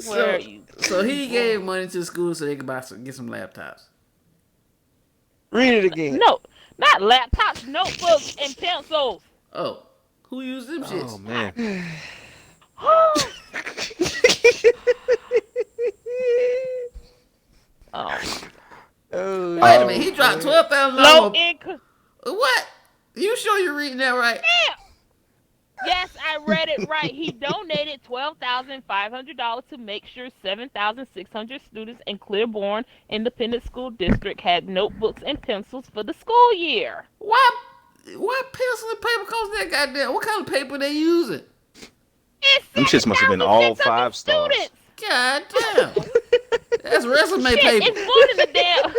Where are you? So he gave money to the school so they could get some laptops. Read it again. No, not laptops, notebooks, and pencils. Oh, who used them Oh shits? man, Oh, Oh, Wait a minute, he dropped man. $12,000. low income. What? You sure you're reading that right? Yes, I read it right. He donated $12,500 to make sure 7,600 students in Cleburne Independent School District had notebooks and pencils for the school year. What pencil and paper cost that goddamn? What kind of paper they using? It's them shits must have been all 7,600 5 stars. students. God damn. That's resume Shit, paper. it's more than the damn.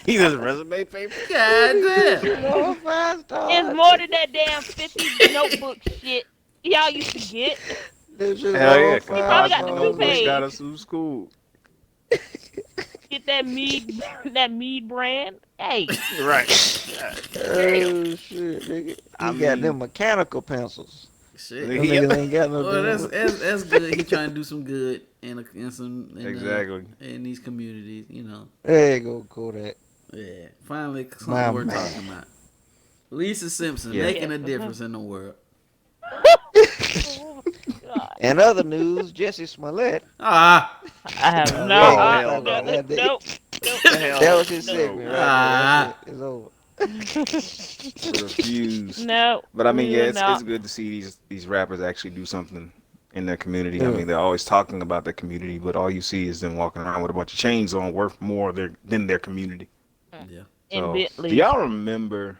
He does resume paper. God damn. Oh, 5 stars. It's more than that damn 50 notebook shit y'all used to get. This is Hell all yeah, He probably 5 got the stars. two-page. got us through school. Get that mead brand. Hey, Right. Oh, shit, nigga. He got them mechanical pencils. Shit. Them Yeah. niggas ain't got no Well, damn- that's good. He trying to do some good Exactly. in these communities, you know. There you go, Kodak. Yeah. Finally, something My we're man. talking about. Lisa Simpson Yeah. making a Yes, difference in the world. oh, God. In other news, Jesse Smollett. Ah. I have We no. ain't gonna hell talk about no. that. Nope. Nope. That was his Nope. segment right there. That's Ah. it. It's over. Refuse. No, But I mean, we yeah, will it's not. good to see these rappers actually do something in their community. I Yeah. mean, they're always talking about their community, but all you see is them walking around with a bunch of chains on, worth more than their community. Yeah. In So, do Bentleys. y'all remember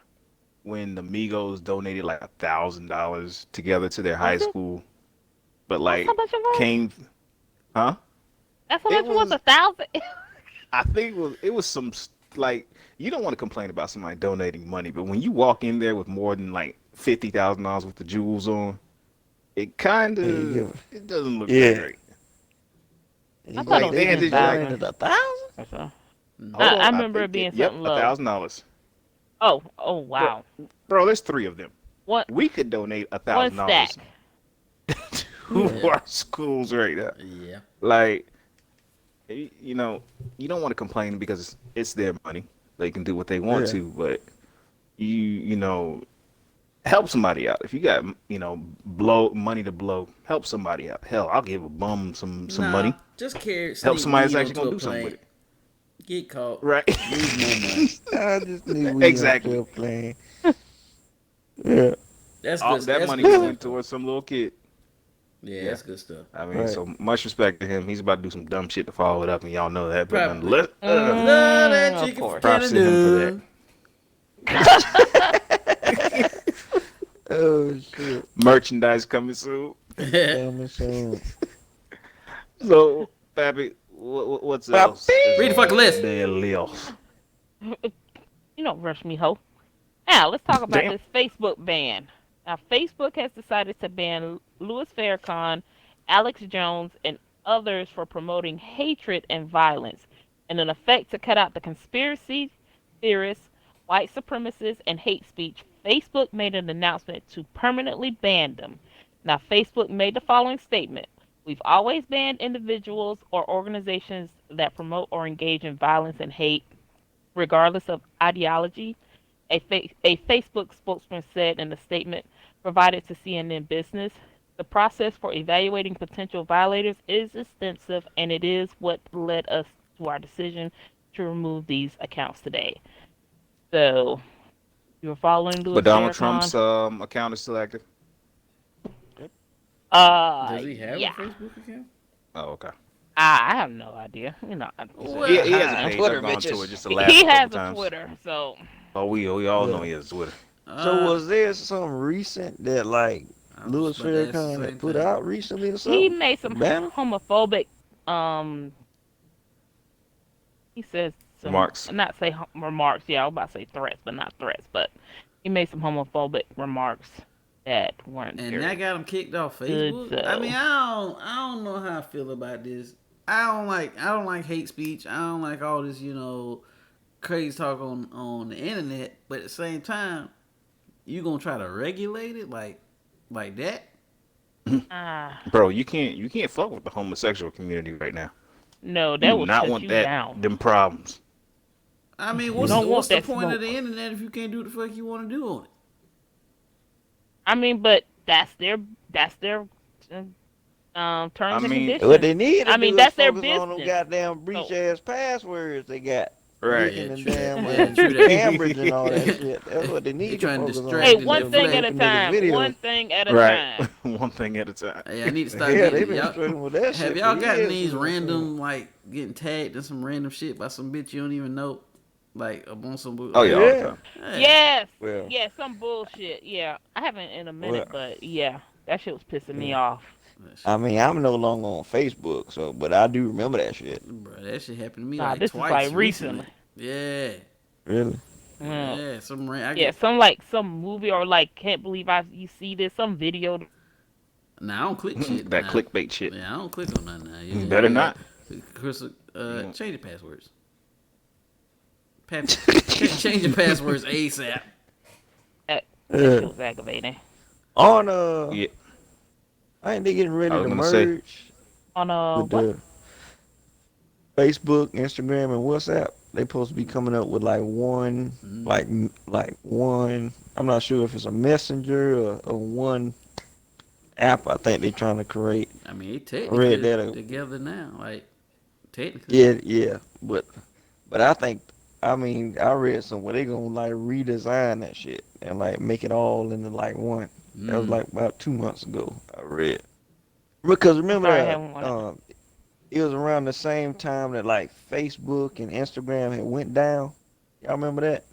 when the Migos donated like $1,000 together to their high Was it? school, but That's how like much it was. came, huh? That's how It much it was. was, 1,000. I think it was some like you don't want to complain about somebody donating money, but when you walk in there with more than like $50,000 worth of jewels on, it kind Yeah, of you it doesn't look Yeah. that great. I give, thought it Like was they they had just to like 10,000 donated 1,000. or so. hold I on, I remember it think being yep, something a low. thousand dollars. Oh, Bro, wow. bro, there's three of them. One, We could donate a one thousand stack. dollars to our schools right now. Yeah. Like you don't want to complain because it's their money. They can do what they want Yeah. to, but help somebody out. If you got blow money to blow, help somebody out. Hell, I'll give a bum some money. Just carry Help sneak somebody that's weed actually onto gonna a do something plane. with it. Get caught. Right. Lose more money. I just knew we Exactly. were still playing. Yeah. That's All good. that That's money good went stuff, though. towards some little kid. Yeah, Yeah. that's good stuff. I mean, Right. so much respect to him. He's about to do some dumb shit to follow it up, and y'all know that. But Probably. nonetheless, Love that Of chicken course. from props to him for Canada. Oh shit. merchandise coming soon. Coming soon. So, Pappy, what's Pappy. else? Read the fucking list. You don't rush me, ho. Now, let's talk about Damn. this Facebook ban. Now, Facebook has decided to ban Louis Farrakhan, Alex Jones, and others for promoting hatred and violence, in an effect to cut out the conspiracy theorists, white supremacists, and hate speech. Facebook made an announcement to permanently ban them. Now, Facebook made the following statement. We've always banned individuals or organizations that promote or engage in violence and hate, regardless of ideology. A Facebook spokesman said in a statement provided to CNN Business, the process for evaluating potential violators is extensive, and it is what led us to our decision to remove these accounts today. So, you're following Louis But Donald Farrakhan? Trump's account is still active. Does he have Yeah. a Facebook account? Oh, okay. I have no idea. Well, He has a page. Twitter I've gone to bitches. it just to laugh He a couple has a times. Twitter, so Oh, we all know Yeah. he has Twitter. So was there some recent that like I was Louis just about to ask the Farrakhan same had put thing. out recently or he something? made some Banner? homophobic. He says some Remarks. Not say remarks. Yeah, I was about to say threats, but not threats. But he made some homophobic remarks that weren't. And very- that got him kicked off Good, Facebook. so. I mean, I don't know how I feel about this. I don't like hate speech. I don't like all this, crazy talk on the internet. But at the same time, you gonna try to regulate it like that? Bro, you can't fuck with the homosexual community right now. No, You that do will not shut want you that down. them problems. I mean, don't want what's the that point of smoke. the internet if you can't do what the fuck you want to do on it? I mean, but that's their terms and mean, conditions. What they need to I mean, do that's is their focus on them business. goddamn breach ass passwords they got. Right. Leaking and true that. damn Yeah, true that. Cambridge and all that shit. That's what they need to trying to focus on. distract Hey, Right. one Them thing black at a niggas time. videos. One thing at a Right. time. One thing at a time. Hey, I need to start Yeah, they getting been y'all. struggling with that shit. Have y'all for gotten years, these you know what I'm saying? random getting tagged in some random shit by some bitch you don't even know, like up on some? Oh yeah, all the Yeah. time. Hey. Yes. Well, Yeah, some bullshit. Yeah, I haven't in a minute, Well- but yeah, that shit was pissing me off. I mean, I'm no longer on Facebook, so but I do remember that shit. Bro, that shit happened to me Nah, like this is twice like recently. Yeah, Really? Mm. yeah, some Yeah, some movie or can't believe you see this some video. Nah, I don't click shit. That nah. clickbait shit. Yeah, I don't click on nothing. Nah. You better not. Chris, change your passwords. Change your passwords ASAP. That Yeah. shit was aggravating. On Yeah. I think they getting ready I was to gonna say. merge On with what? the Facebook, Instagram, and WhatsApp. They supposed to be coming up with like one, like one. I'm not sure if it's a messenger or one app. I think they trying to create. mean, they I read technically that. together now. Like technically. Yeah. But I think, I mean, I read somewhere they gonna like redesign that shit and like make it all into like one. That was Mm. like about 2 months ago. I read because I'm remember sorry, I that haven't won it. it was around the same time that like Facebook and Instagram had went down. Y'all remember that?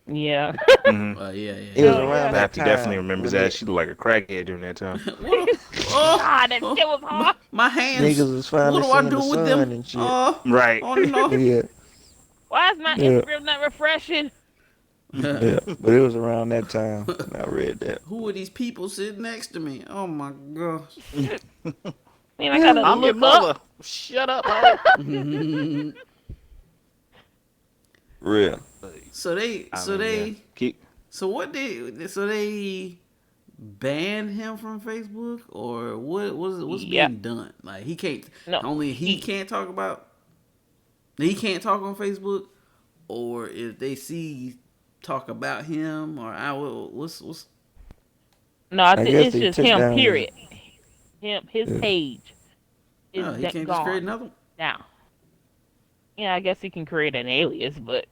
Yeah. Hmm. It was Hell Yeah. around yeah. that Pappy definitely time remembers when that. it She looked like a crackhead during that time. What? Oh, God, that oh, shit was hard. my hands. niggas was What finally do I seeing do the with them? sun and shit. Right. Oh no. Yeah, Why is my yeah, Instagram not refreshing? yeah. But it was around that time when I read that. Who are these people sitting next to me? Oh my gosh. Man, I gotta I'm your look up. mother. Shut up, ho. Real. So they, I so mean, yeah. they, Keep. so they banned him from Facebook, or what's Yeah. being done? Like he can't, No. only he can't talk about, he can't talk on Facebook, or if they see talk about him, or I will, what's No, I I think guess it's they just took him. down his. Period. His Yeah. page is he can't just create gone another one? now. Yeah, I guess he can create an alias, but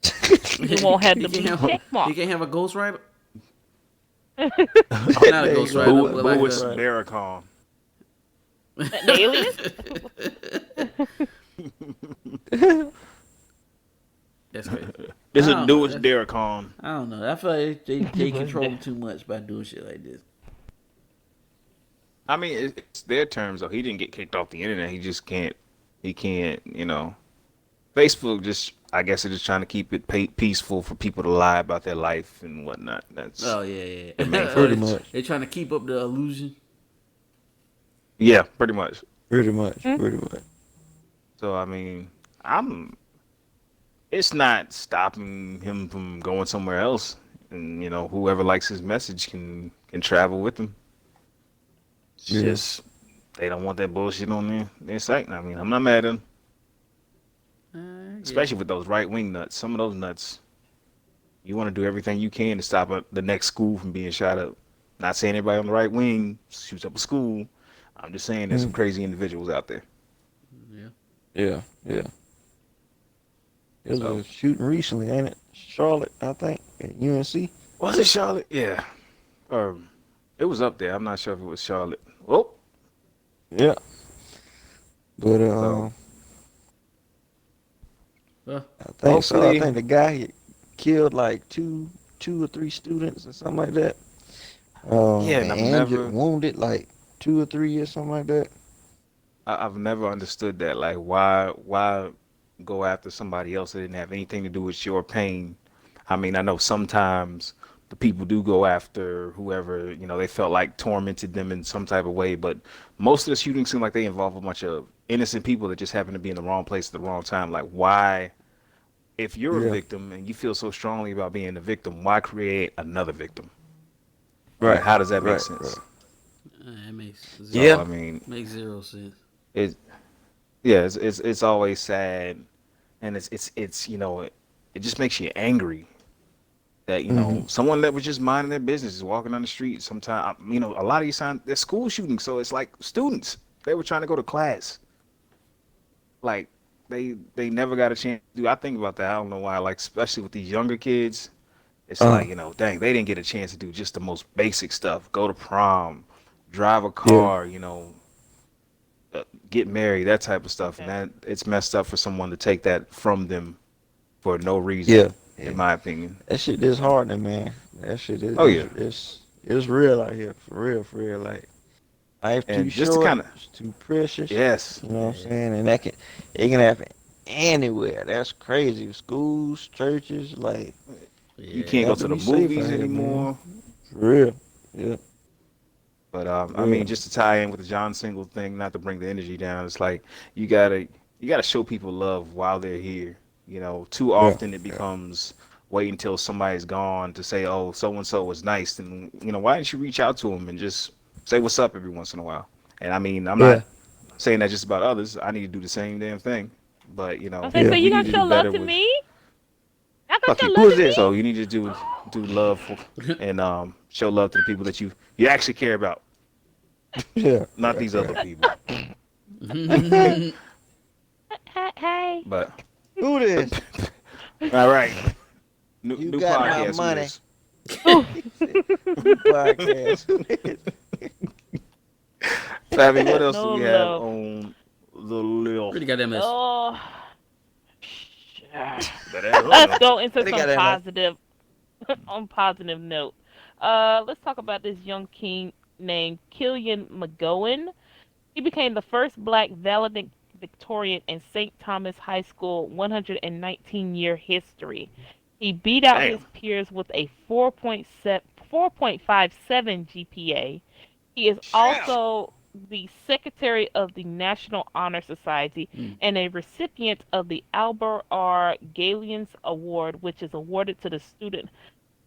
he won't have He the can't blue have, check he mark. can't have a ghostwriter. Not a There you ghostwriter, go. but Who like was a. Barracon? The alias? That's crazy. This is I don't know. newest Daracon. I don't know. I feel like they control him too much by doing shit like this. I mean, it's their terms though. He didn't get kicked off the internet. He just can't. He can't. You know, Facebook just. I guess they're just trying to keep it peaceful for people to lie about their life and whatnot. That's Oh yeah. the main Pretty focus. much. They trying to keep up the illusion. Yeah, pretty much. Pretty much. Hmm? Pretty much. So I mean, I'm. It's not stopping him from going somewhere else, and you know, whoever likes his message can travel with him. It's Yeah. just they don't want that bullshit on their site. I mean, I'm not mad at them, especially with those right wing nuts. Some of those nuts, you want to do everything you can to stop the next school from being shot up. Not saying everybody on the right wing shoots up a school. I'm just saying there's some crazy individuals out there. Yeah. It was So- a shooting recently, ain't it? Charlotte, I think, at UNC. Was it Charlotte? Yeah. It was up there. I'm not sure if it was Charlotte. Oh, Yeah. But So- I think so. I Hopefully- think the guy he killed like two or three students or something like that. Yeah, and and I've injured, never- wounded like 2 or 3 or something like that. I've never understood that. Like, why go after somebody else that didn't have anything to do with your pain? I mean, I know sometimes the people do go after whoever, you know, they felt like tormented them in some type of way, but most of the shootings seem like they involve a bunch of innocent people that just happen to be in the wrong place at the wrong time. Like, why, if you're Yeah. a victim and you feel so strongly about being a victim, why create another victim? Right. Like, how does that make Right, sense? right. It makes So, Yeah. I mean, makes zero sense. it yeah, it's always sad, and it's you know, it just makes you angry that you know someone that was just minding their business is walking down the street. Sometimes you know a lot of these times they're school shootings, so it's like students they were trying to go to class, like they never got a chance to do. I think about that. I don't know why, like especially with these younger kids, it's like you know, dang, they didn't get a chance to do just the most basic stuff: go to prom, drive a car, you know. Get married, that type of stuff, and that it's messed up for someone to take that from them for no reason. Yeah. In my opinion. That shit is hardening, man. That shit is. Oh, yeah. It's real out here, for real. Like life And too just to short, kinda- it's too precious. Yes. You know what I'm saying? And it can happen anywhere. That's crazy. Schools, churches, like You can't go have to to the be safe movies out here, anymore. for real. Yeah. But I Yeah. mean, just to tie in with the John Single thing, not to bring the energy down, it's like you gotta show people love while they're here. You know, too often it becomes wait until somebody's gone to say, oh, so and so was nice, and you know, why didn't you reach out to them and just say what's up every once in a while? And I mean, I'm not saying that just about others. I need to do the same damn thing. But you know, I say, so we you need gonna to show do love better to with. me? I Fuck thought you. you Who love is to it? me. So you need to do love for, and show love to the people that you actually care about. Yeah. not these other people. Hey. But Who this? all right, new You new got my podcast. Who money. this? He said, new podcast. Who this? Fabi, what else do No we have love. on the list? Really got that mess. Oh. That ass Let's on go into They some got that much. positive on positive note. Let's talk about this young king named Killian McGowan. He became the first black valedictorian in St. Thomas High School 119-year history. He beat out his Damn. peers with a 4.57 GPA. He is Damn. also the secretary of the National Honor Society Mm. and a recipient of the Albert R. Galliens Award, which is awarded to the student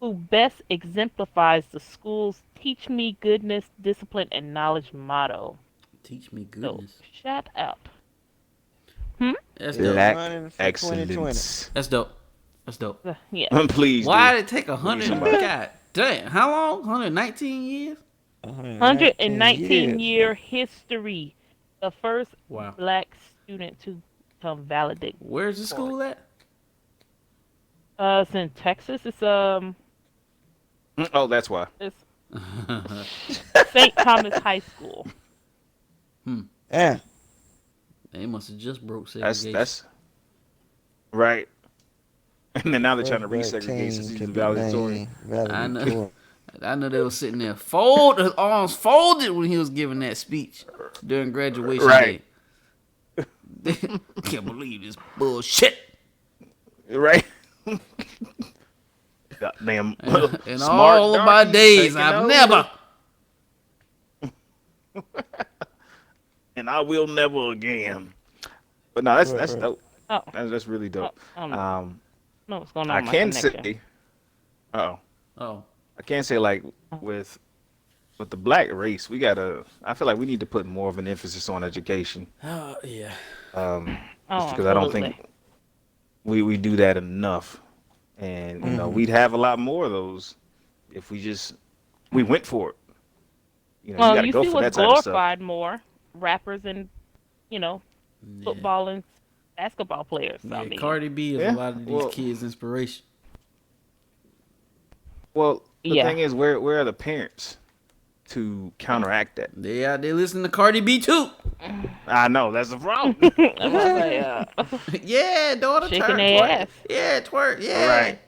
who best exemplifies the school's teach me goodness, discipline, and knowledge motto. Teach me So, goodness. shut up. That's Yeah. dope. Black Running for 2020. excellence. That's dope. That's dope. Yeah. Please. Why do. did it take 100? somebody. God damn. How long? 119 years? 119 years. year history. The first Wow. black student to become valedictorian. Where's the school at? It's in Texas. Oh, that's why. It's St. Thomas High School. Yeah. They must have just broke That's segregation. right. And then now they're trying to First black resegregate teen since he's to a be valedictorian. named I know. valedictorian. I know they were sitting there, his arms folded when he was giving that speech during graduation Right. day. Can't believe this bullshit. Right? Goddamn. In smart all of my darkies days, taking I've over. never. And I will never again. But no, that's Right. dope. Oh, That's really dope. I don't know what's going on I with my can connection. say, oh, Oh, I can say like with the black race, I feel like we need to put more of an emphasis on education. yeah. Because Oh, I don't absolutely. think we do that enough. And you know, we'd have a lot more of those if we went for it. You know, you Well, gotta you go see for that what's type of stuff. glorified more? Rappers and, football and basketball players. Yeah, I mean, Cardi B is Yeah, a lot of these well- kids' inspiration. Well, the Yeah. thing is, where are the parents to counteract that? They out there listening to Cardi B too. I know that's the problem. I'm gonna say, Yeah, daughter, Shaking twerk, they twerk. ass. Yeah, twerk. Yeah. Right.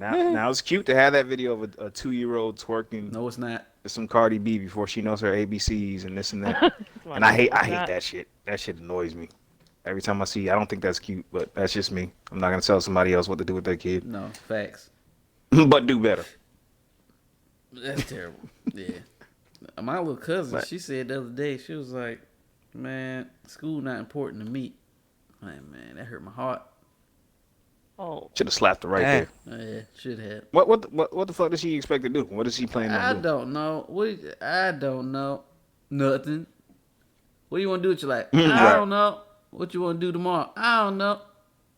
Now it's cute to have that video of a 2-year-old twerking No, it's not. some Cardi B before she knows her ABCs and this and that. And I hate that. that shit. That shit annoys me. Every time I see, I don't think that's cute, but that's just me. I'm not gonna tell somebody else what to do with their kid, No, facts. but do better. That's terrible. Yeah. My little cousin, But- she said the other day, she was like, man, school not important to me. Like, man, that hurt my heart. Oh, Should have slapped her right Dang. there. Yeah, should have. What the fuck does she expect to do? What is she planning I on doing? don't know. I don't know. Nothing. What do you want to do with your life? I Right. don't know. What you want to do tomorrow? I don't know.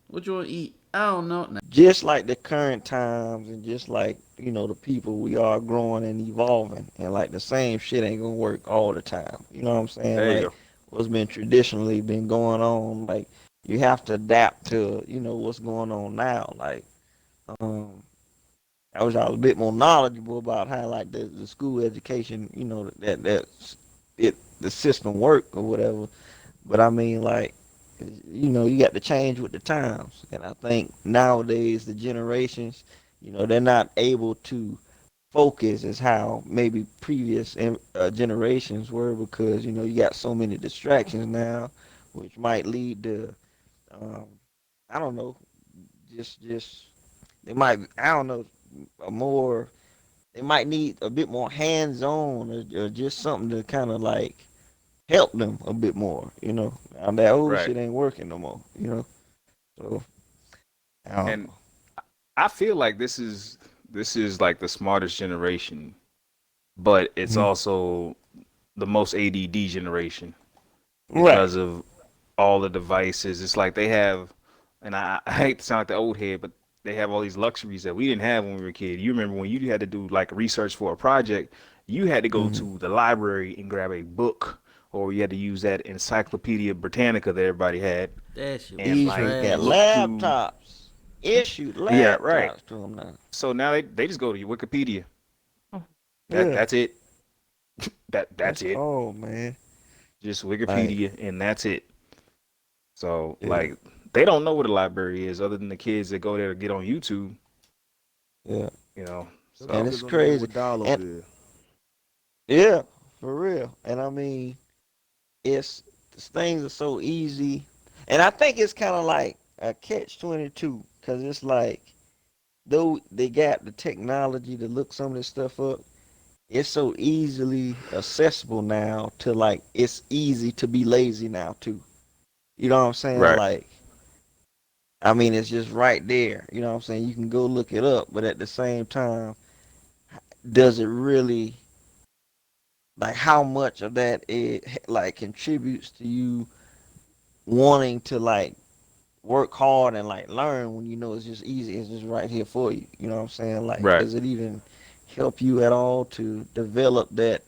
What you want to eat? I don't know. Nah. Just like the current times and just like, the people, we are growing and evolving. And like the same shit ain't gonna work all the time. You know what I'm saying? There you Like go. what's been traditionally been going on, like you have to adapt to, what's going on now. Like, I was a bit more knowledgeable about how like the school education, the system work or whatever. But I mean, like, you got to change with the times. And I think nowadays the generations, they're not able to focus as how maybe previous generations were because, you got so many distractions now, which might lead to, I don't know, just they might, I don't know, they might need a bit more hands-on or just something to kind of like help them a bit more, And that old Right. shit ain't working no more, So, I don't And know. I feel like this is like the smartest generation, but it's Mhm. also the most ADD generation Right. because of all the devices. It's like they have, and I hate to sound like the old head, but they have all these luxuries that we didn't have when we were a kid. You remember when you had to do like research for a project, you had to go to the library and grab a book, or you had to use that Encyclopedia Britannica that everybody had, That shit was and These like folks got trash. look through. laptops. Issued Yeah, right. laptops to them now. So now they just go to your Wikipedia. Yeah, That's it. That's that's it. all, man. Just Like, Wikipedia, and that's it. So yeah, like they don't know what a library is, other than the kids that go there to get on YouTube. yeah. You know. Them And So it's niggas don't even know crazy. what dollop And is. yeah, for real. And I mean, it's things are so easy. And I think it's kind of like a catch-22 because it's like though they got the technology to look some of this stuff up, it's so easily accessible now to like it's easy to be lazy now too. You know what I'm saying? right, Like, I mean, it's just right there. You know what I'm saying? You can go look it up, but at the same time, does it really like how much of that it like contributes to you wanting to like work hard and like learn when you know it's just easy, it's just right here for you. You know what I'm saying? Like, right. does it even help you at all to develop that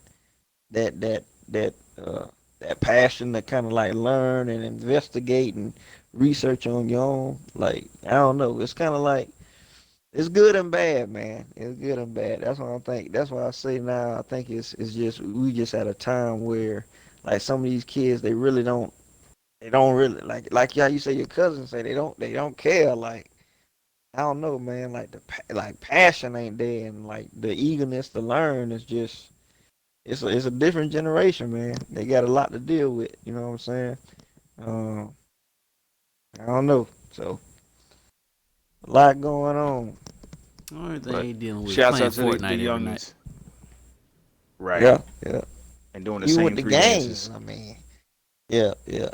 that that that passion to kind of like learn and investigate and research on your own? Like, I don't know. It's kind of like it's good and bad, man. It's good and bad. That's what I think. That's why I say now. I think it's just we just at a time where like some of these kids they don't really like how you say your cousins say they don't care. Like, I don't know, man. Like like passion ain't there, and like the eagerness to learn is just it's a different generation, man. They got a lot to deal with. You know what I'm saying? Um, I don't know. So a lot going on. Only thing But he dealing with is shouts playing out to the Fortnite every night. youngins. Right. Yeah, yeah. And doing the Even with same the three games, dances. I mean, yeah, yeah.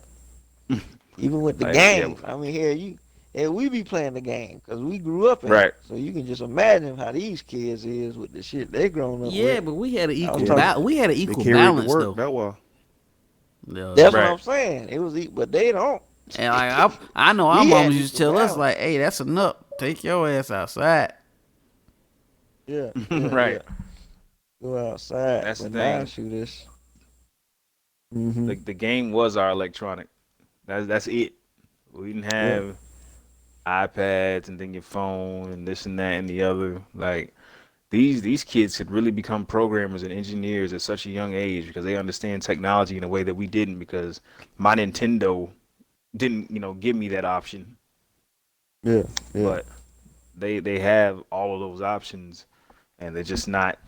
Even with the Like, yeah. game, I mean, here we be playing the game because we grew up in it. Right. So you can just imagine how these kids is with the shit they grown up Yeah, with. but we had an I was equal talking. we had an They equal carried the balance work. though. That was. That's what Right. I'm saying. It was, but they don't. And like I know our We had mamas used to equal tell us balance. like, "Hey, that's enough. Take your ass outside." Yeah, yeah, yeah. Right. Go outside, That's the but now thing. shoot this. Mhm. The game was our electronic. That's it. We didn't Yeah, have iPads and then your phone and this and that and the other. Like these kids could really become programmers and engineers at such a young age because they understand technology in a way that we didn't because my Nintendo didn't, give me that option. yeah, yeah, But they have all of those options and they're just not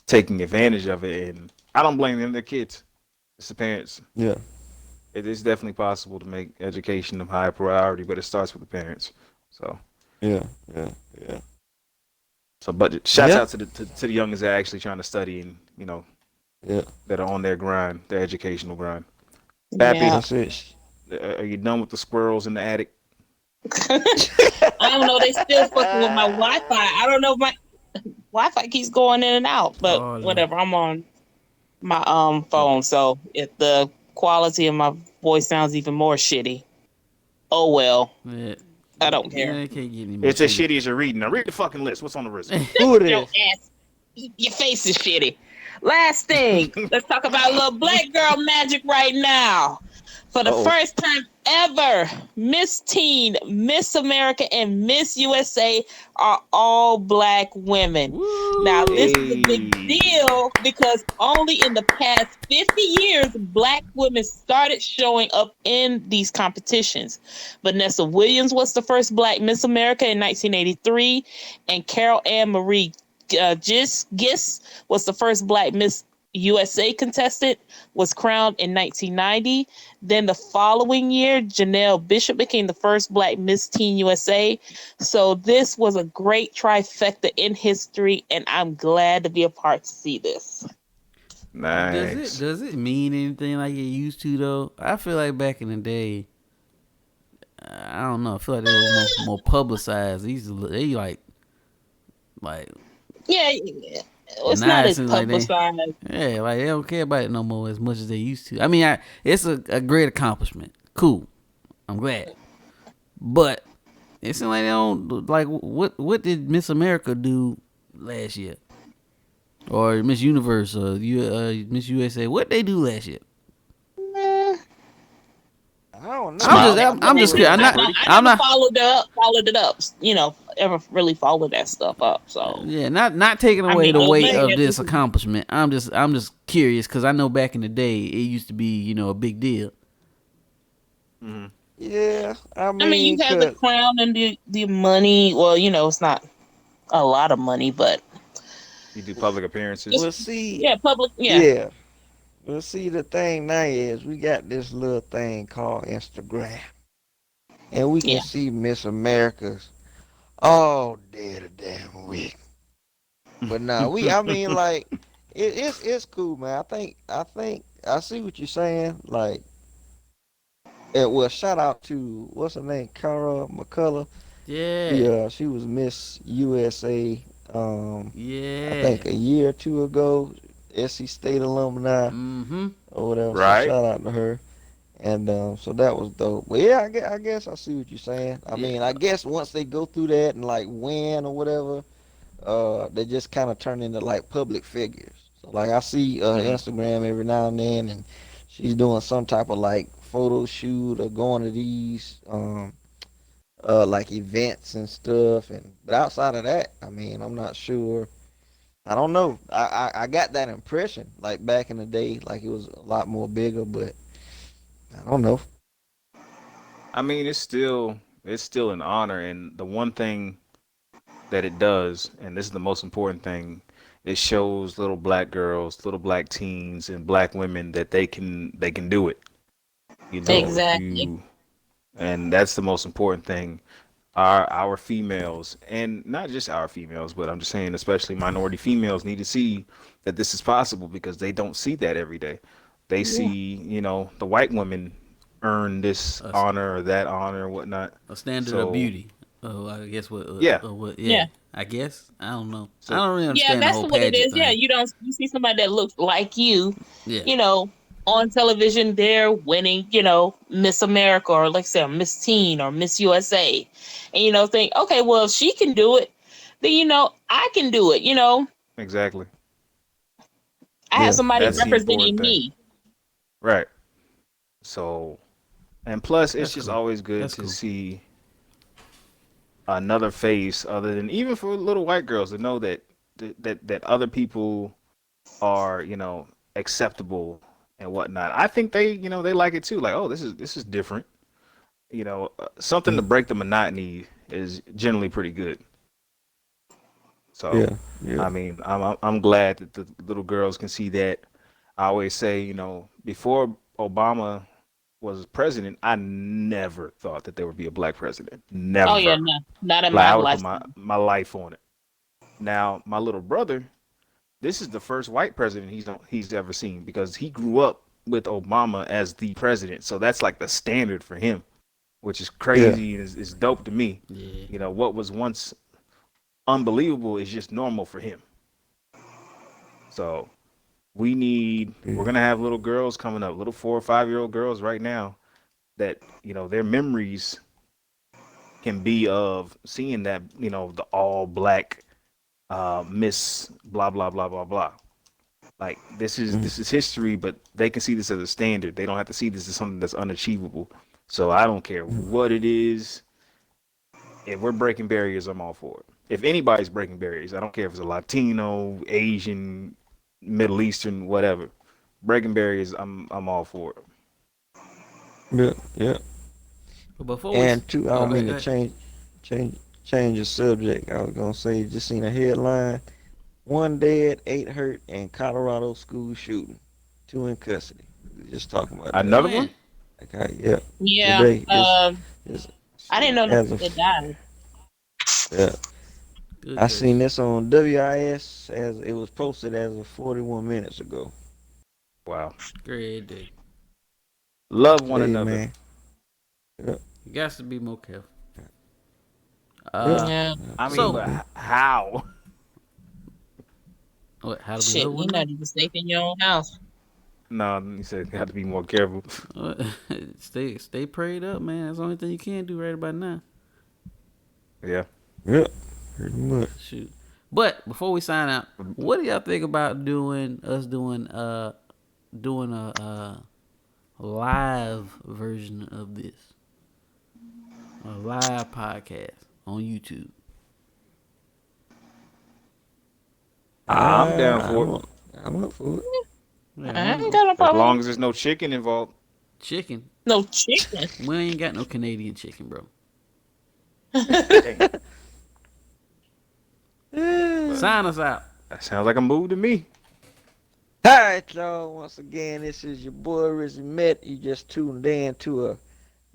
taking advantage of it. And I don't blame them. They're kids. It's the parents. yeah, It is definitely possible to make education a high priority, but it starts with the parents. So, yeah, yeah, yeah. but shouts Yeah, out to the youngins that are actually trying to study and yeah. that are on their grind, their educational grind. Yeah. Pappy, That's it. are you done with the squirrels in the attic? I don't know. They still fucking with my Wi-Fi. I don't know if my Wi-Fi keeps going in and out, but Oh no. whatever. I'm on my phone, so if the quality of my voice sounds even more shitty, oh well. Yeah. I don't care. It can't get any more It's as shitty. shitty as you're reading. Now read the fucking list. What's on the list? Who it Your is? ass, your face is shitty. Last thing, let's talk about a little black girl magic right now. For the Uh-oh. first time ever, Miss Teen, Miss America, and Miss USA are all black women. Woo! Now, this is a big Hey. deal because only in the past 50 years, black women started showing up in these competitions. Vanessa Williams was the first black Miss America in 1983, and Carol Ann Marie Gis was the first black Miss USA contestant, was crowned in 1990. Then the following year, Janelle Bishop became the first black Miss Teen USA. So this was a great trifecta in history, and I'm glad to be a part to see this. Nice. Does it mean anything like it used to though? I feel like back in the day, I don't know. I feel like they were more publicized. They like Yeah, it's now not it as seems like publicized. yeah, like they don't care about it no more as much as they used to. I mean, it's a great accomplishment. Cool, I'm glad, but it seems like they don't like what did Miss America do last year? or Miss Universe or Miss USA. What they do last year? Eh, I don't know. Smile. I'm just curious. I I'm never not. followed it up. Ever really followed that stuff up. So Yeah, not taking I away mean, the the weight thing of is, this accomplishment. I'm just curious because I know back in the day it used to be a big deal. Hmm. Yeah, I I mean, mean, you have the cause crown and the money. Well, it's not a lot of money, but You do public just appearances. we'll see. public. Yeah, Yeah, we'll see. The thing now is we got this little thing called Instagram, and we can yeah. see Miss America's all day the damn week. But now I mean, like, it's cool, man. I think I see what you're saying. Like, well, shout out to what's her name, Cara McCullough. Yeah, She was Miss USA. I yeah. think a year or two ago, SC State alumni Mm-hmm. or whatever. So Right. shout out to her. And so that was dope. But yeah, I guess I see what you're saying. I Yeah. mean, I guess once they go through that and like win or whatever, they just kind of turn into like public figures. So like I see Hmm. Instagram every now and then, and she's doing some type of like photo shoot or going to these like events and stuff. And but outside of that, I mean, I'm not sure. I don't know. I got that impression like back in the day, like it was a lot more bigger, but I don't know. I mean, it's still an honor, and the one thing that it does, and this is the most important thing, it shows little black girls, little black teens, and black women that they can do it. If Exactly. you, and that's the most important thing. Our females, and not just our females, but I'm just saying, especially minority females, need to see that this is possible because they don't see that every day. They Yeah. see, the white women earn this A, honor or that honor or whatnot. a standard of So beauty. Oh, I guess what? yeah, What? Yeah. Yeah, I guess. I don't know. I so don't really Yeah, understand the that's whole what it pageant is. Yeah, thing. you see somebody that looks like Yeah. you know, on television, they're winning, Miss America or like I said, Miss Teen or Miss USA. And think, okay, well if she can do it, then I can do it. exactly. I have Yeah, somebody That's yeah, the important representing thing, me. right? So, and plus, it's That's just cool. always good That's to cool. see another face other than even for little white girls to know that other people are acceptable and whatnot. I think they like it too. Like, oh, this is different. Something yeah, to break the monotony is generally pretty good. So, yeah, yeah. I mean, I'm glad that the little girls can see that. I always say, before Obama was president, I never thought that there would be a black president. Oh yeah, Never. no, not in Like my I would put my lifetime. my life on it. Now, my little brother, this is the first white president he's ever seen because he grew up with Obama as the president. So that's like the standard for him, which is Yeah. crazy and is dope to me. Yeah. What was once unbelievable is just normal for him. So we're Yeah. gonna have little girls coming up, little 4 or 5 year old girls right now that their memories can be of seeing that the all black Miss blah blah blah blah blah. Like this is Mm. this is history, but they can see this as a standard. They don't have to see this as something that's unachievable. So I don't care what it is. If we're breaking barriers, I'm all for it. If anybody's breaking barriers, I don't care if it's a Latino, Asian, Middle Eastern, whatever. Breaking barriers, I'm all for it. Yeah, yeah. But before we, And two, I oh, don't mean go to ahead. change the subject. I was gonna say, just seen a headline: one dead, eight hurt in Colorado school shooting, two in custody. We just talking about that. Another When? one? Okay, yeah. Yeah. Today, this I didn't know as they of died. yeah. Good I seen gracious. this on WIS as it was posted as of 41 minutes ago. Wow. Great day. Love one Hey another. man. Yeah, You got to be more careful. yeah. Yeah. I mean, So but Absolutely. how? what? How do we Shit, love you're one not another? even safe in your own house. No, you said you have to be more careful. Uh, stay prayed up, man. That's the only thing you can do right about now. Yeah. Yeah. Pretty much. Shoot. But before we sign out, what do y'all think about doing a live version of this? A live podcast on YouTube. I'm down for it. I'm up for it. Yeah, I ain't got no As problem. long as there's no chicken involved. chicken. No chicken. We ain't got no Canadian chicken, bro. Sign us out. That sounds like a move to me. All right, y'all. Once again, this is your boy Rizzy Met. You just tuned in to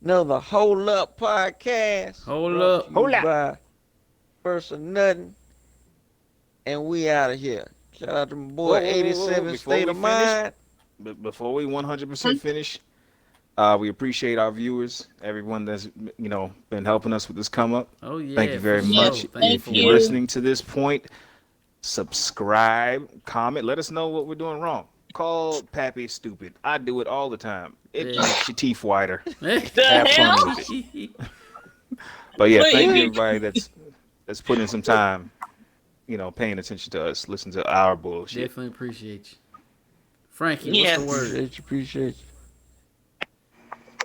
another Hol'up Podcast. Hold up. Hold up. By First or Nothing. And we out of here. Shout out to my boy 87 State of Mind. But before we 100% finish, we appreciate our viewers, everyone that's been helping us with this come up. Oh yeah. Thank you very for much. sure. Thank If you. you're listening to this point, subscribe, comment, let us know what we're doing wrong. Call Pappy stupid. I do it all the time. It Yeah. makes your teeth whiter. The Have hell? fun with it. But yeah, Wait, thank you you- everybody that's putting in some time, paying attention to us, listen to our bullshit. Definitely appreciate you. Frankie, Yes. what's the word? Appreciate you.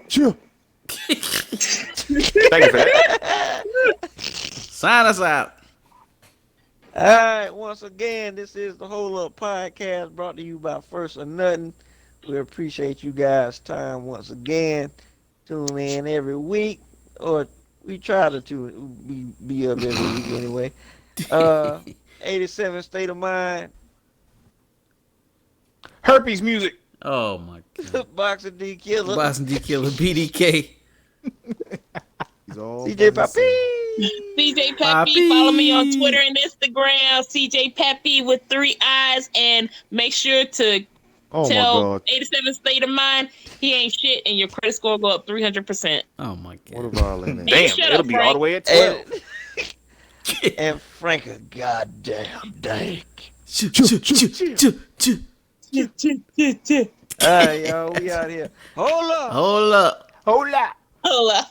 Sure. Thank you for that. Sign us out. All right, once again, this is the Hol'up Podcast brought to you by First or Nothing. We appreciate you guys' time once again. Tune in every week, or we try to be up every week anyway. 87 State of Mind, Herpes music. Oh my god. Boxing D Killer, Boston D Killer BDK. He's all CJ by Papi. CJ Peppy. Pappy. Follow me on Twitter and Instagram. CJ Peppy with 3 eyes. And make sure to Oh my tell God. 87 State of Mind he ain't shit and your credit score go up 300%. Oh my What a god. violin. Hey, Damn, shut it'll up, be Frank. all the way at 12. And Frank a goddamn dank. All right, y'all, we out here. Hold up. Hold up. Hold up. Hold up.